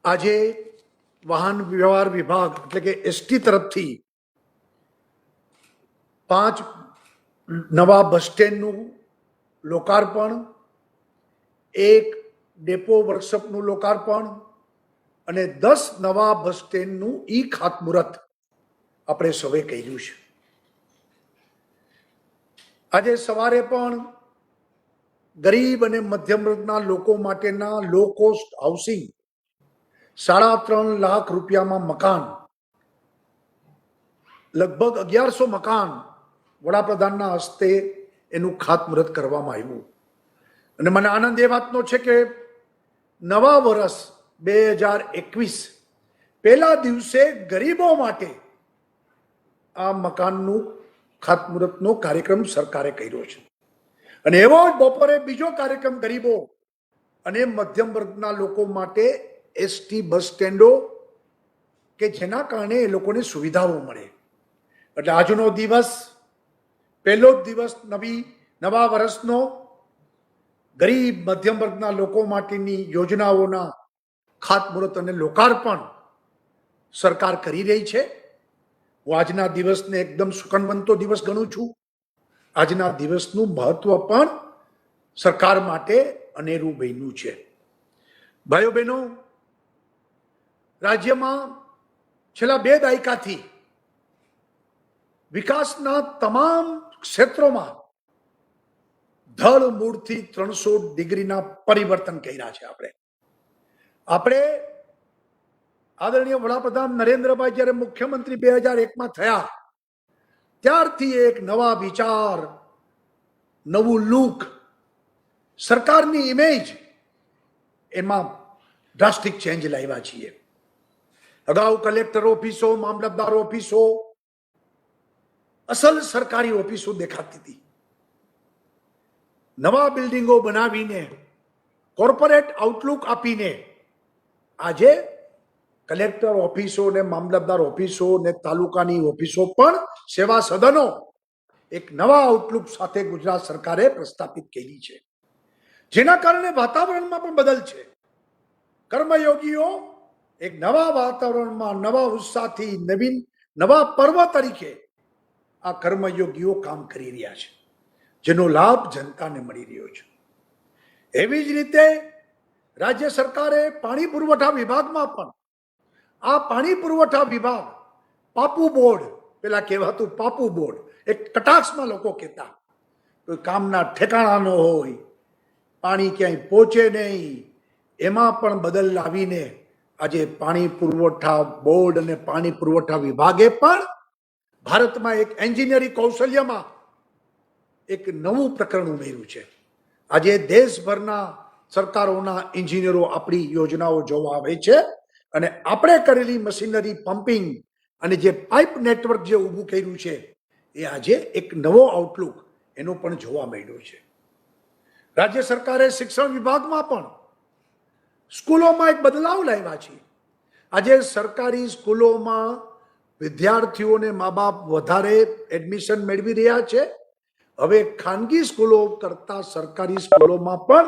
આજે વાહન વ્યવહાર વિભાગ એટલે કે એસટી તરફથી 5 નવા બસ સ્ટેન્ડનું લોકાર્પણ, 1 ડેપો વર્કશોપનું લોકાર્પણ અને 10 નવા બસ સ્ટેન્ડનું ખાતમુહૂર્ત આપણે સૌએ કર્યું છે. આજે સવારે પણ ગરીબ અને મધ્યમ વર્ગના લોકો માટેના લો કોસ્ટ હાઉસિંગ 3.5 લાખ રૂપિયામાં મકાન, લગભગ 1100 મકાન વડાપ્રધાનના હસ્તે એનું ખાતમુહૂર્ત કરવામાં આવ્યું. અને મને આનંદ એ વાતનો છે કે નવા વર્ષ 2021 પહેલા દિવસે ગરીબો માટે આ મકાનનું ખાતમુહૂર્તનો કાર્યક્રમ સરકારે કર્યો છે. અને એવો જ બપોરે બીજો કાર્યક્રમ ગરીબો અને મધ્યમ વર્ગના લોકો માટે એસટી બસ સ્ટેન્ડો કે જેના કારણે એ લોકોને સુવિધાઓ મળે. એટલે આજનો દિવસ પહેલો જ દિવસ નવા વર્ષનો ગરીબ મધ્યમ વર્ગના લોકો માટેની યોજનાઓના ખાતમુહૂર્ત અને લોકાર્પણ સરકાર કરી રહી છે. હું આજના દિવસને એકદમ સુકનવંતો દિવસ ગણું છું. આજના દિવસનું મહત્વ પણ સરકાર માટે અનેરું બન્યું છે. ભાઈઓ બહેનો, રાજ્યમાં છેલ્લા 2 દાયકાથી વિકાસના તમામ ક્ષેત્રોમાં ધડ મૂળથી 300 ડિગ્રીના પરિવર્તન કર્યા છે. આપણે આદરણીય વડાપ્રધાન નરેન્દ્રભાઈ જ્યારે મુખ્યમંત્રી 2001માં થયા ત્યારથી એક નવા વિચાર, નવું લુક, સરકારની ઇમેજ એમાં ડ્રાસ્ટિક ચેન્જ લાવ્યા છીએ. અગાઉ કલેક્ટર ઓફિસો, મામલતદાર ઓફિસો, અસલ સરકારી ઓફિસો દેખાતી હતી. નવા બિલ્ડિંગો બનાવીને, કોર્પોરેટ આઉટલુક આપીને આજે કલેક્ટર ઓફિસો ને મામલતદાર ઓફિસો ને તાલુકાની ઓફિસો પણ સેવા સદનો એક નવા આઉટલુક સાથે ગુજરાત સરકારે પ્રસ્થાપિત કરી છે. જેના કારણે વાતાવરણમાં પણ બદલ છે. કર્મયોગીઓ એક નવા વાતાવરણમાં નવા ઉત્સાહથી નવા પર્વ તરીકે આ કર્મયોગીઓ કામ કરી રહ્યા છે, જેનો લાભ જનતાને મળી રહ્યો છે. એવી જ રીતે રાજ્ય સરકારે પાણી પુરવઠા વિભાગમાં પણ આ પાણી પુરવઠા વિભાગ પાપુ બોર્ડ, પેલા કહેવાતું પાપુ બોર્ડ, એક કટાક્ષમાં લોકો કહેતા, કોઈ કામના ઠેકાણા ન હોય, પાણી ક્યાંય પહોંચે નહીં, એમાં પણ બદલ લાવીને આજે પાણી પુરવઠા બોર્ડ અને પાણી પુરવઠા વિભાગે પણ ભારતમાં એક એન્જિનિયરિંગ કૌશલ્યમાં એક નવું પ્રકરણ ઉમેર્યું છે. આજે દેશભરના સરકારોના એન્જિનિયરો આપણી યોજનાઓ જોવા આવે છે અને આપણે કરેલી મશીનરી, પમ્પિંગ અને જે પાઇપ નેટવર્ક જે ઊભું કર્યું છે એ આજે એક નવો આઉટલુક એનો પણ જોવા મળ્યો છે. રાજ્ય સરકારે શિક્ષણ વિભાગમાં પણ સ્કૂલોમાં એક બદલાવ લાવ્યા છે. આજે સરકારી સ્કૂલોમાં વિદ્યાર્થીઓને મા બાપ વધારે એડમિશન મેળવી રહ્યા છે. હવે ખાનગી સ્કૂલો કરતા સરકારી સ્કૂલોમાં પણ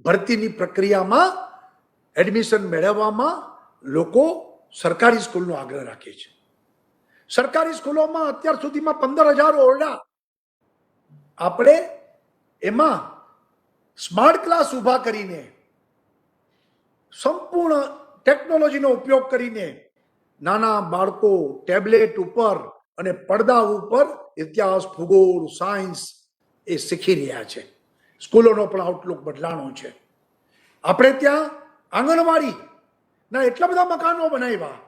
ભરતીની પ્રક્રિયામાં એડમિશન મેળવવામાં લોકો સરકારી સ્કૂલનો આગ્રહ રાખે છે. સરકારી સ્કૂલોમાં અત્યાર સુધીમાં 15,000 ઓરડા, આપણે એમાં સ્માર્ટ ક્લાસ ઊભા કરીને, સંપૂર્ણ ટેકનોલોજીનો ઉપયોગ કરીને નાના બાળકો ટેબ્લેટ ઉપર અને પડદા ઉપર ઇતિહાસ, ભૂગોળ, સાયન્સ એ શીખી રહ્યા છે. સ્કૂલોનો પણ આઉટલુક બદલાણો છે. આપણે ત્યાં આંગણવાડીના એટલા બધા મકાનો બનાવ્યા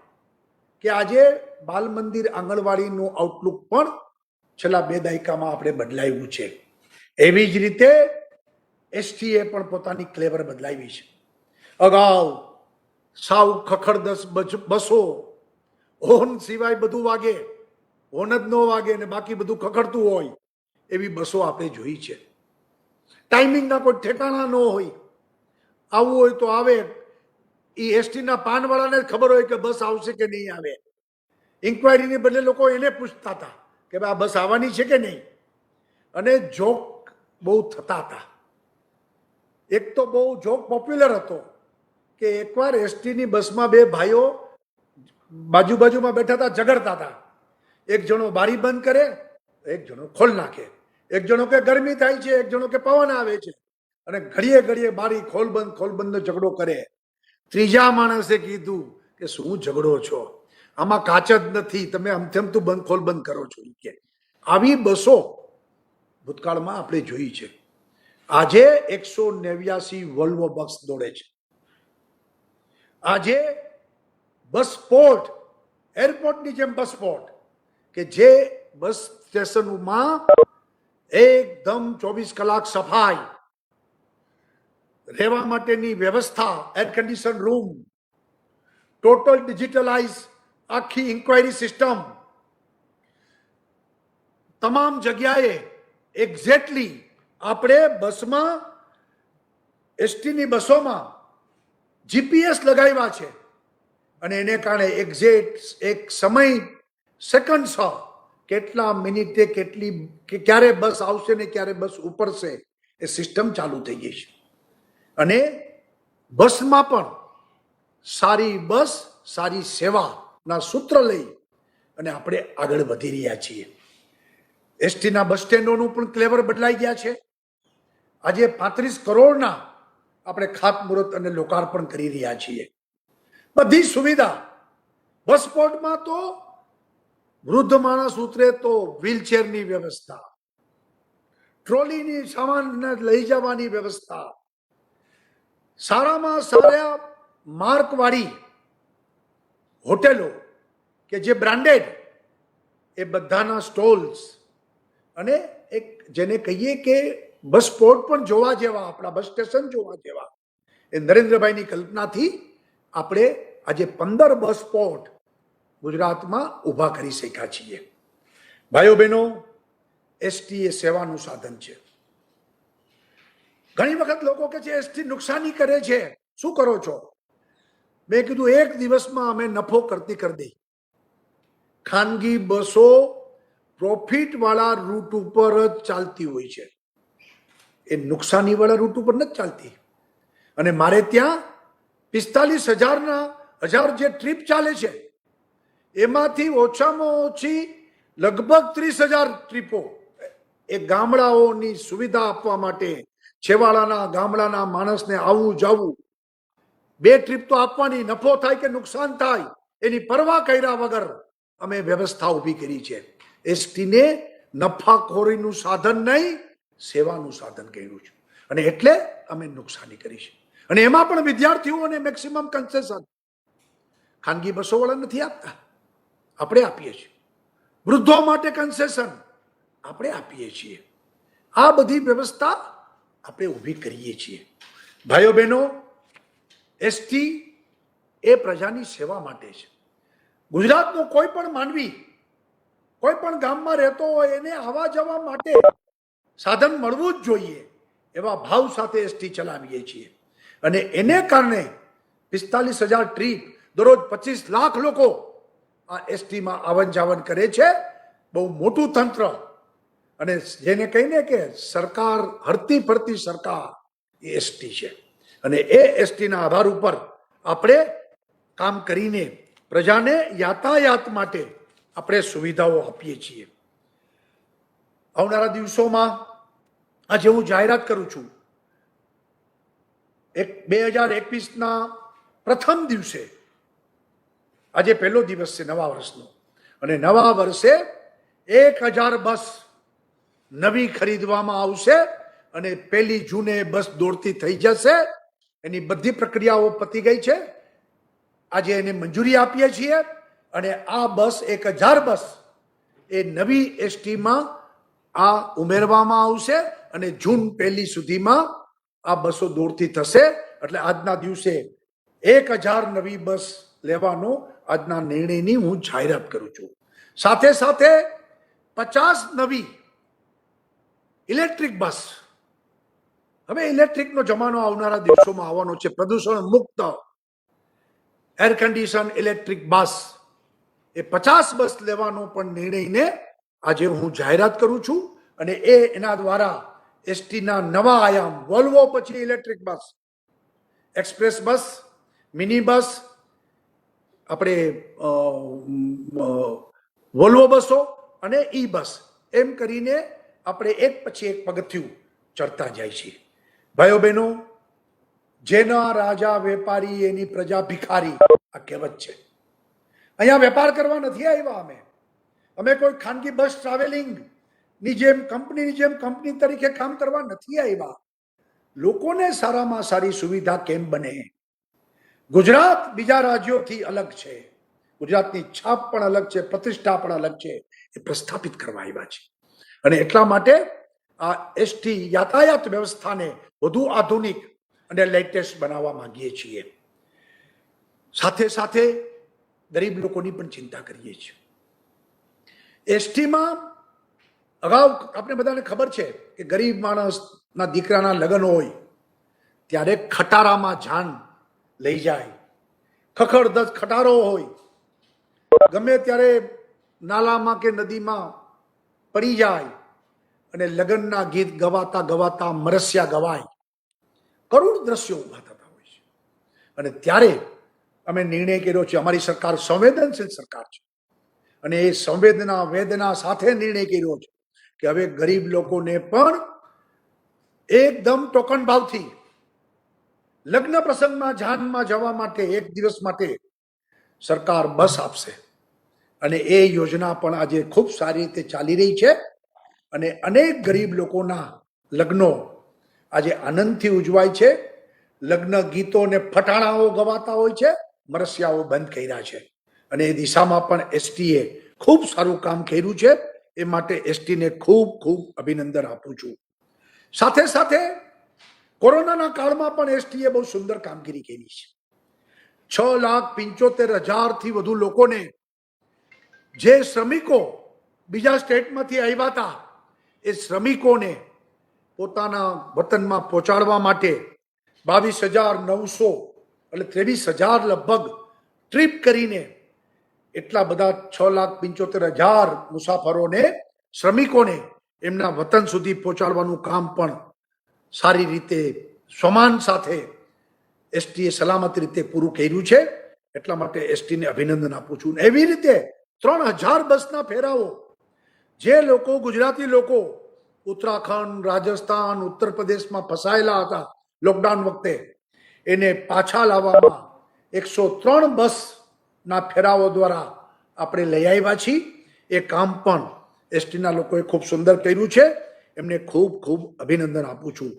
કે આજે બાલ મંદિર, આંગણવાડીનું આઉટલુક પણ છેલ્લા 2 દાયકામાં આપણે બદલાવ્યું છે. એવી જ રીતે એસટીએ પણ પોતાની ક્લેવર બદલાવી છે. અગાઉ સાવ ખખડદસ બસો, હોર્ન સિવાય બધું વાગે, હોર્ન જ ન વાગે ને બાકી બધું ખખડતું હોય એવી બસો આપણે જોઈ છે. ટાઈમિંગના કોઈ ઠેકાણા ન હોય, આવવું હોય તો આવે. એ એસટીના પાનવાળાને જ ખબર હોય કે બસ આવશે કે નહીં આવે. ઇન્ક્વાયરીને બદલે લોકો એને પૂછતા હતા કે ભાઈ આ બસ આવવાની છે કે નહીં. અને જોક બહુ થતા હતા. એક તો બહુ જોક પોપ્યુલર હતો કે એકવાર એસટીની બસમાં 2 ભાઈઓ બાજુમાં બેઠા હતા, ઝઘડતા હતા. એક જણો બારી બંધ કરે, એક જણો ખોલ નાખે. એક જણો કે ગરમી થાય છે, એક જણો કે પવન આવે છે, અને ઘડીએ બારી ખોલ બંધનો ઝઘડો કરે. ત્રીજા માણસે કીધું કે શું ઝઘડો છો, આમાં કાચ જ નથી, તમે અમથેમતું ખોલ બંધ કરો છો. કે આવી બસો ભૂતકાળમાં આપણે જોઈ છે. આજે 189 વોલ્વો બસ દોડે છે. આજે બસ પોર્ટ, એરપોર્ટની જેમ બસ પોર્ટ કે જે બસ સ્ટેશનમાં એકદમ 24 કલાક સફાઈ, રહેવા માટેની વ્યવસ્થા, air condition room, total digitalise આખી ઇન્ક્વાયરી સિસ્ટમ, તમામ જગ્યાએ એક્ઝેક્ટલી આપણે બસમાં, એસટીની બસોમાં જીપીએસ લગાવ્યા છે અને એને કારણે એક્ઝેક્ટ એક સમય સેકન્ડ્સ કેટલા મિનિટે કેટલી ક્યારે બસ આવશે ને ક્યારે બસ ઉપડશે એ સિસ્ટમ ચાલુ થઈ ગઈ છે. અને બસમાં પણ સારી બસ સારી સેવાના સૂત્ર લઈ અને આપણે આગળ વધી રહ્યા છીએ. એસટીના બસ સ્ટેન્ડોનું પણ ક્લેવર બદલાઈ ગયા છે. આજે 35 કરોડના આપણે ખાતમુહૂર્ત અને લોકાર્પણ કરી રહ્યા છીએ. બધી સુવિધા બસ પોર્ટમાં તો વૃદ્ધ માણસ ઉતરે તો વ્હીલચેરની વ્યવસ્થા, ટ્રોલીની સામાન લઈ જવાની વ્યવસ્થા, સારામાં સારા માર્કવાળી હોટેલો કે જે બ્રાન્ડેડ, એ બધાના સ્ટોલ્સ, અને એક જેને કહીએ કે બસ પોર્ટ પણ જોવા જેવા, આપણા બસ સ્ટેશન જોવા જેવા, એ નરેન્દ્રભાઈની કલ્પનાથી આપણે આજે 15 બસ પોર્ટ ગુજરાતમાં ઊભા કરી શક્યા છીએ. ભાઈઓ બહેનો, એસટી એ સેવાનું સાધન છે. ઘણી વખત લોકો કહે છે એસટી નુકસાની કરે છે, શું કરો છો? મેં કીધું એક દિવસમાં અમે નફો કરતી કરી દઈ. ખાનગી બસો પ્રોફિટ વાળા રૂટ ઉપર જ ચાલતી હોય છે, એ નુકસાની વાળા રૂટ ઉપર નથી ચાલતી. અને મારે ત્યાં 45,000 જે ટ્રીપ ચાલે છે એમાંથી ઓછામાં ઓછી લગભગ 30,000 ટ્રીપો એ ગામડાઓની સુવિધા આપવા માટે, છેવાડાના ગામડાના માણસને આવવું જવું, 2 ટ્રીપ તો આપવાની, નફો થાય કે નુકસાન થાય એની પરવા કર્યા વગર અમે વ્યવસ્થા ઊભી કરી છે. એસટીને નફાખોરીનું સાધન નહીં, સેવાનું સાધન કર્યું છે, અને એટલે અમે નુકસાની કરી છે. અને એમાં પણ વિદ્યાર્થીઓને મેક્સિમમ કન્સેશન ખાનગી બસો વાળા નથી આપતા, આપણે આપીએ છીએ. વૃદ્ધો માટે કન્સેશન આપણે આપીએ છીએ. આ બધી વ્યવસ્થા આપણે ઊભી કરીએ છીએ. ભાઈઓ બહેનો, એસટી એ પ્રજાની સેવા માટે છે. ગુજરાતનો કોઈ પણ માનવી કોઈ પણ ગામમાં રહેતો હોય એને આવવા જવા માટે સાધન મળવું જ જોઈએ એવા ભાવ સાથે એસટી ચલાવીએ છીએ. અને એને કારણે 45,000 ટ્રીપ, દરરોજ 25 લાખ લોકો આ એસટીમાં આવન જાવન કરે છે. બહુ મોટું તંત્ર, અને જેને કહીને કે સરકાર, હરતી ફરતી સરકાર, એ એસટી છે. અને એ એસટીના આધાર ઉપર આપણે કામ કરીને પ્રજાને યાતાયાત માટે આપણે સુવિધાઓ આપીએ છીએ. આવનારા દિવસોમાં આજે હું જાહેરાત કરું છું, 2021ના પ્રથમ દિવસે, આજે પહેલો દિવસ છે નવા વર્ષનો, અને નવા વર્ષે 1,000 બસ નવી ખરીદવામાં આવશે અને 1 જૂને બસ દોડતી થઈ જશે. એની બધી પ્રક્રિયાઓ પતી ગઈ છે. આજે એને મંજૂરી આપીએ છીએ અને આ બસ 1,000 બસ એ નવી એસટીમાં આ ઉમેરવામાં આવશે અને જૂન 1 સુધીમાં આ બસો દોડતી થશે. એટલે આજના દિવસે 1,000 નવી બસ લેવાનો આજના નિર્ણયની હું જાહેરાત કરું છું. સાથે સાથે 50 નવી ઇલેક્ટ્રિક બસ. હવે ઇલેક્ટ્રિકનો જમાનો આવનારા દિવસોમાં આવવાનો છે. પ્રદૂષણ મુક્ત એર કન્ડિશન ઇલેક્ટ્રિક બસ, એ 50 બસ લેવાનો પણ નિર્ણયને આજે હું જાહેરાત કરું છું. અને એના દ્વારા એસટીના નવા આયામ, વોલ્વો પછી ઇલેક્ટ્રિક બસ, એક્સપ્રેસ બસ, મિની બસ, આપણે વોલ્વો બસો અને ઈ બસ, એમ કરીને આપણે એક પછી એક પગથિયું ચડતા જાય છીએ. ભાઈઓ બહેનો, જેના રાજા વેપારી એની પ્રજા ભિખારી, આ કહેવત છે. અહીંયા વેપાર કરવા નથી આવ્યા અમે કોઈ ખાનગી બસ ટ્રાવેલિંગ ની જેમ કંપની તરીકે કામ કરવા નથી આવ્યા. લોકોને સારામાં સારી સુવિધા કેમ બને. ગુજરાત બીજા રાજ્યોથી અલગ છે, ગુજરાતની છાપ પણ અલગ છે, પ્રતિષ્ઠા પણ અલગ છે, એ પ્રસ્થાપિત કરવા આવ્યા છે. અને એટલા માટે આ એસટી યાતાયાત વ્યવસ્થાને વધુ આધુનિક અને લેટેસ્ટ બનાવવા માંગીએ છીએ. સાથે સાથે ગરીબ લોકોની પણ ચિંતા કરીએ છીએ. એસટીમાં અગાઉ આપણે બધાને ખબર છે કે ગરીબ માણસના દીકરાના લગ્ન હોય ત્યારે ખટારામાં જાન લઈ જાય, ખખડધજ ખટારો હોય, ગમે ત્યારે નાલામાં કે નદીમાં પડી જાય અને લગ્નના ગીત ગવાતા ગવાતા મરસ્યા ગવાય, કરુણ દ્રશ્યો ઉભા થતા હોય છે. અને ત્યારે અમે નિર્ણય કર્યો છે, અમારી સરકાર સંવેદનશીલ સરકાર છે અને એ સંવેદના વેદના સાથે નિર્ણય કર્યો છે કે હવે ગરીબ લોકોને પણ એકદમ ટોકન ભાવથી લગ્ન પ્રસંગમાં જાનમાં જવા માટે એક દિવસ માટે સરકાર બસ આપશે. અને એ યોજના પણ આજે ખૂબ સારી રીતે ચાલી રહી છે અને અનેક ગરીબ લોકોના લગ્નો આજે આનંદથી ઉજવાય છે. લગ્ન ગીતો અને ફટાણાઓ ગવાતા હોય છે, મરસિયાઓ બંધ કર્યા છે અને એ દિશામાં પણ એસટીએ ખૂબ સારું કામ કર્યું છે. એ માટે એસટીને ખૂબ ખૂબ અભિનંદન આપું છું. સાથે સાથે કોરોનાના કાળમાં પણ એસટીએ બહુ સુંદર કામગીરી કરી છે. 6,75,000થી વધુ લોકોને, જે શ્રમિકો બીજા સ્ટેટમાંથી આવ્યા હતા એ શ્રમિકોને પોતાના વતનમાં પહોંચાડવા માટે 22,900 એટલે 23,000 લગભગ ટ્રીપ કરીને એટલા બધા 6,75,000 મુસાફરોને, શ્રમિકોને એમના વતન સુધી પહોંચાડવાનું કામ પણ સારી રીતે સમાન સાથે એસટીએ સલામત રીતે પૂરું કર્યું છે. એટલા માટે એસટીને અભિનંદન આપું છું. એવી રીતે 3,000 બસના ફેરાઓ, જે લોકો ગુજરાતી લોકો ઉત્તરાખંડ, રાજસ્થાન, ઉત્તર પ્રદેશમાં ફસાયેલા હતા લોકડાઉન વખતે, એને પાછા લાવવામાં 103 બસના ફેરાઓ દ્વારા આપણે લઈ આવ્યા છીએ. એ કામ પણ એસટીના લોકોએ ખૂબ સુંદર કર્યું છે. એમને ખૂબ ખૂબ અભિનંદન આપું છું.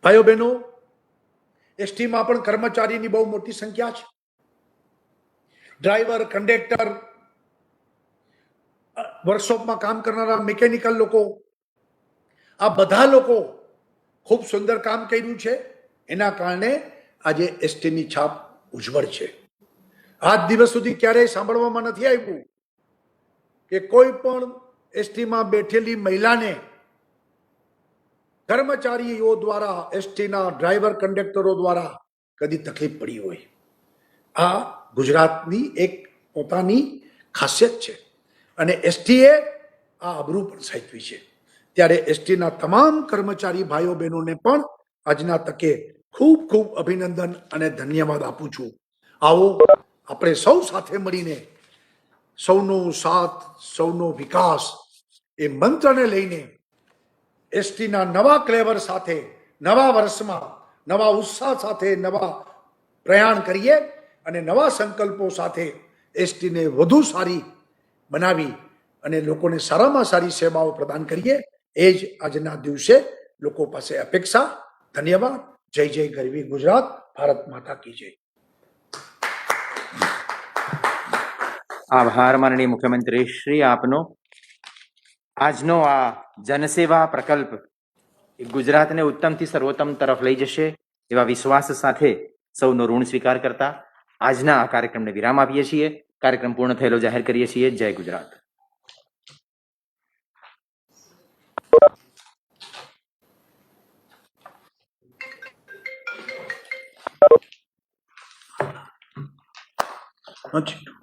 ભાઈઓ બહેનો, એસટીમાં પણ કર્મચારીની બહુ મોટી સંખ્યા છે. ડ્રાઈવર, કંડક્ટર, વર્કશોપમાં કામ કરનારા મિકેનિકલ લોકો, આ બધા લોકો ખૂબ સુંદર કામ કર્યું છે. એના કારણે આજે એસટીની છાપ ઉજ્જવળ છે. આજ દિવસ સુધી ક્યારેય સાંભળવામાં નથી આવ્યું કે કોઈ પણ એસટીમાં બેઠેલી મહિલાને કર્મચારીઓ દ્વારા, એસટીના ડ્રાઈવર કંડક્ટરો દ્વારા કદી તકલીફ પડી હોય. આ ગુજરાતની એક પોતાની ખાસિયત છે અને એસટીએ આ અબરૂ પણ સાચવી છે. ત્યારે એસટીના તમામ કર્મચારી ભાઈઓ બહેનોને પણ આજના તકે ખૂબ ખૂબ અભિનંદન અને ધન્યવાદ આપું છું. આવો આપણે સૌ સાથે મળીને સૌનો સાથ, સૌનો વિકાસ એ મંત્રને લઈને એસટીના નવા ક્લેવર સાથે નવા વર્ષમાં નવા ઉત્સાહ સાથે નવા પ્રયાણ કરીએ અને નવા સંકલ્પો સાથે એસટીને વધુ સારી બનાવી અને લોકોને સારામાં સારી સેવાઓ પ્રદાન કરીએ. એ જ આજના દિવસે લોકો પાસે અપેક્ષા. ધન્યવાદ. જય જય ગરવી ગુજરાત. ભારત માતા કી જય. આભાર માનનીય મુખ્યમંત્રી શ્રી આપનો. આજનો આ જનસેવા પ્રકલ્પ એ ગુજરાતને ઉત્તમથી સર્વોત્તમ તરફ લઈ જશે એવા વિશ્વાસ સાથે સૌનો ઋણ સ્વીકાર કરતા આજના આ કાર્યક્રમને વિરામ આપીએ છીએ. કાર્યક્રમ પૂર્ણ થયેલો જાહેર કરીએ છીએ. જય ગુજરાત. અચ્છા.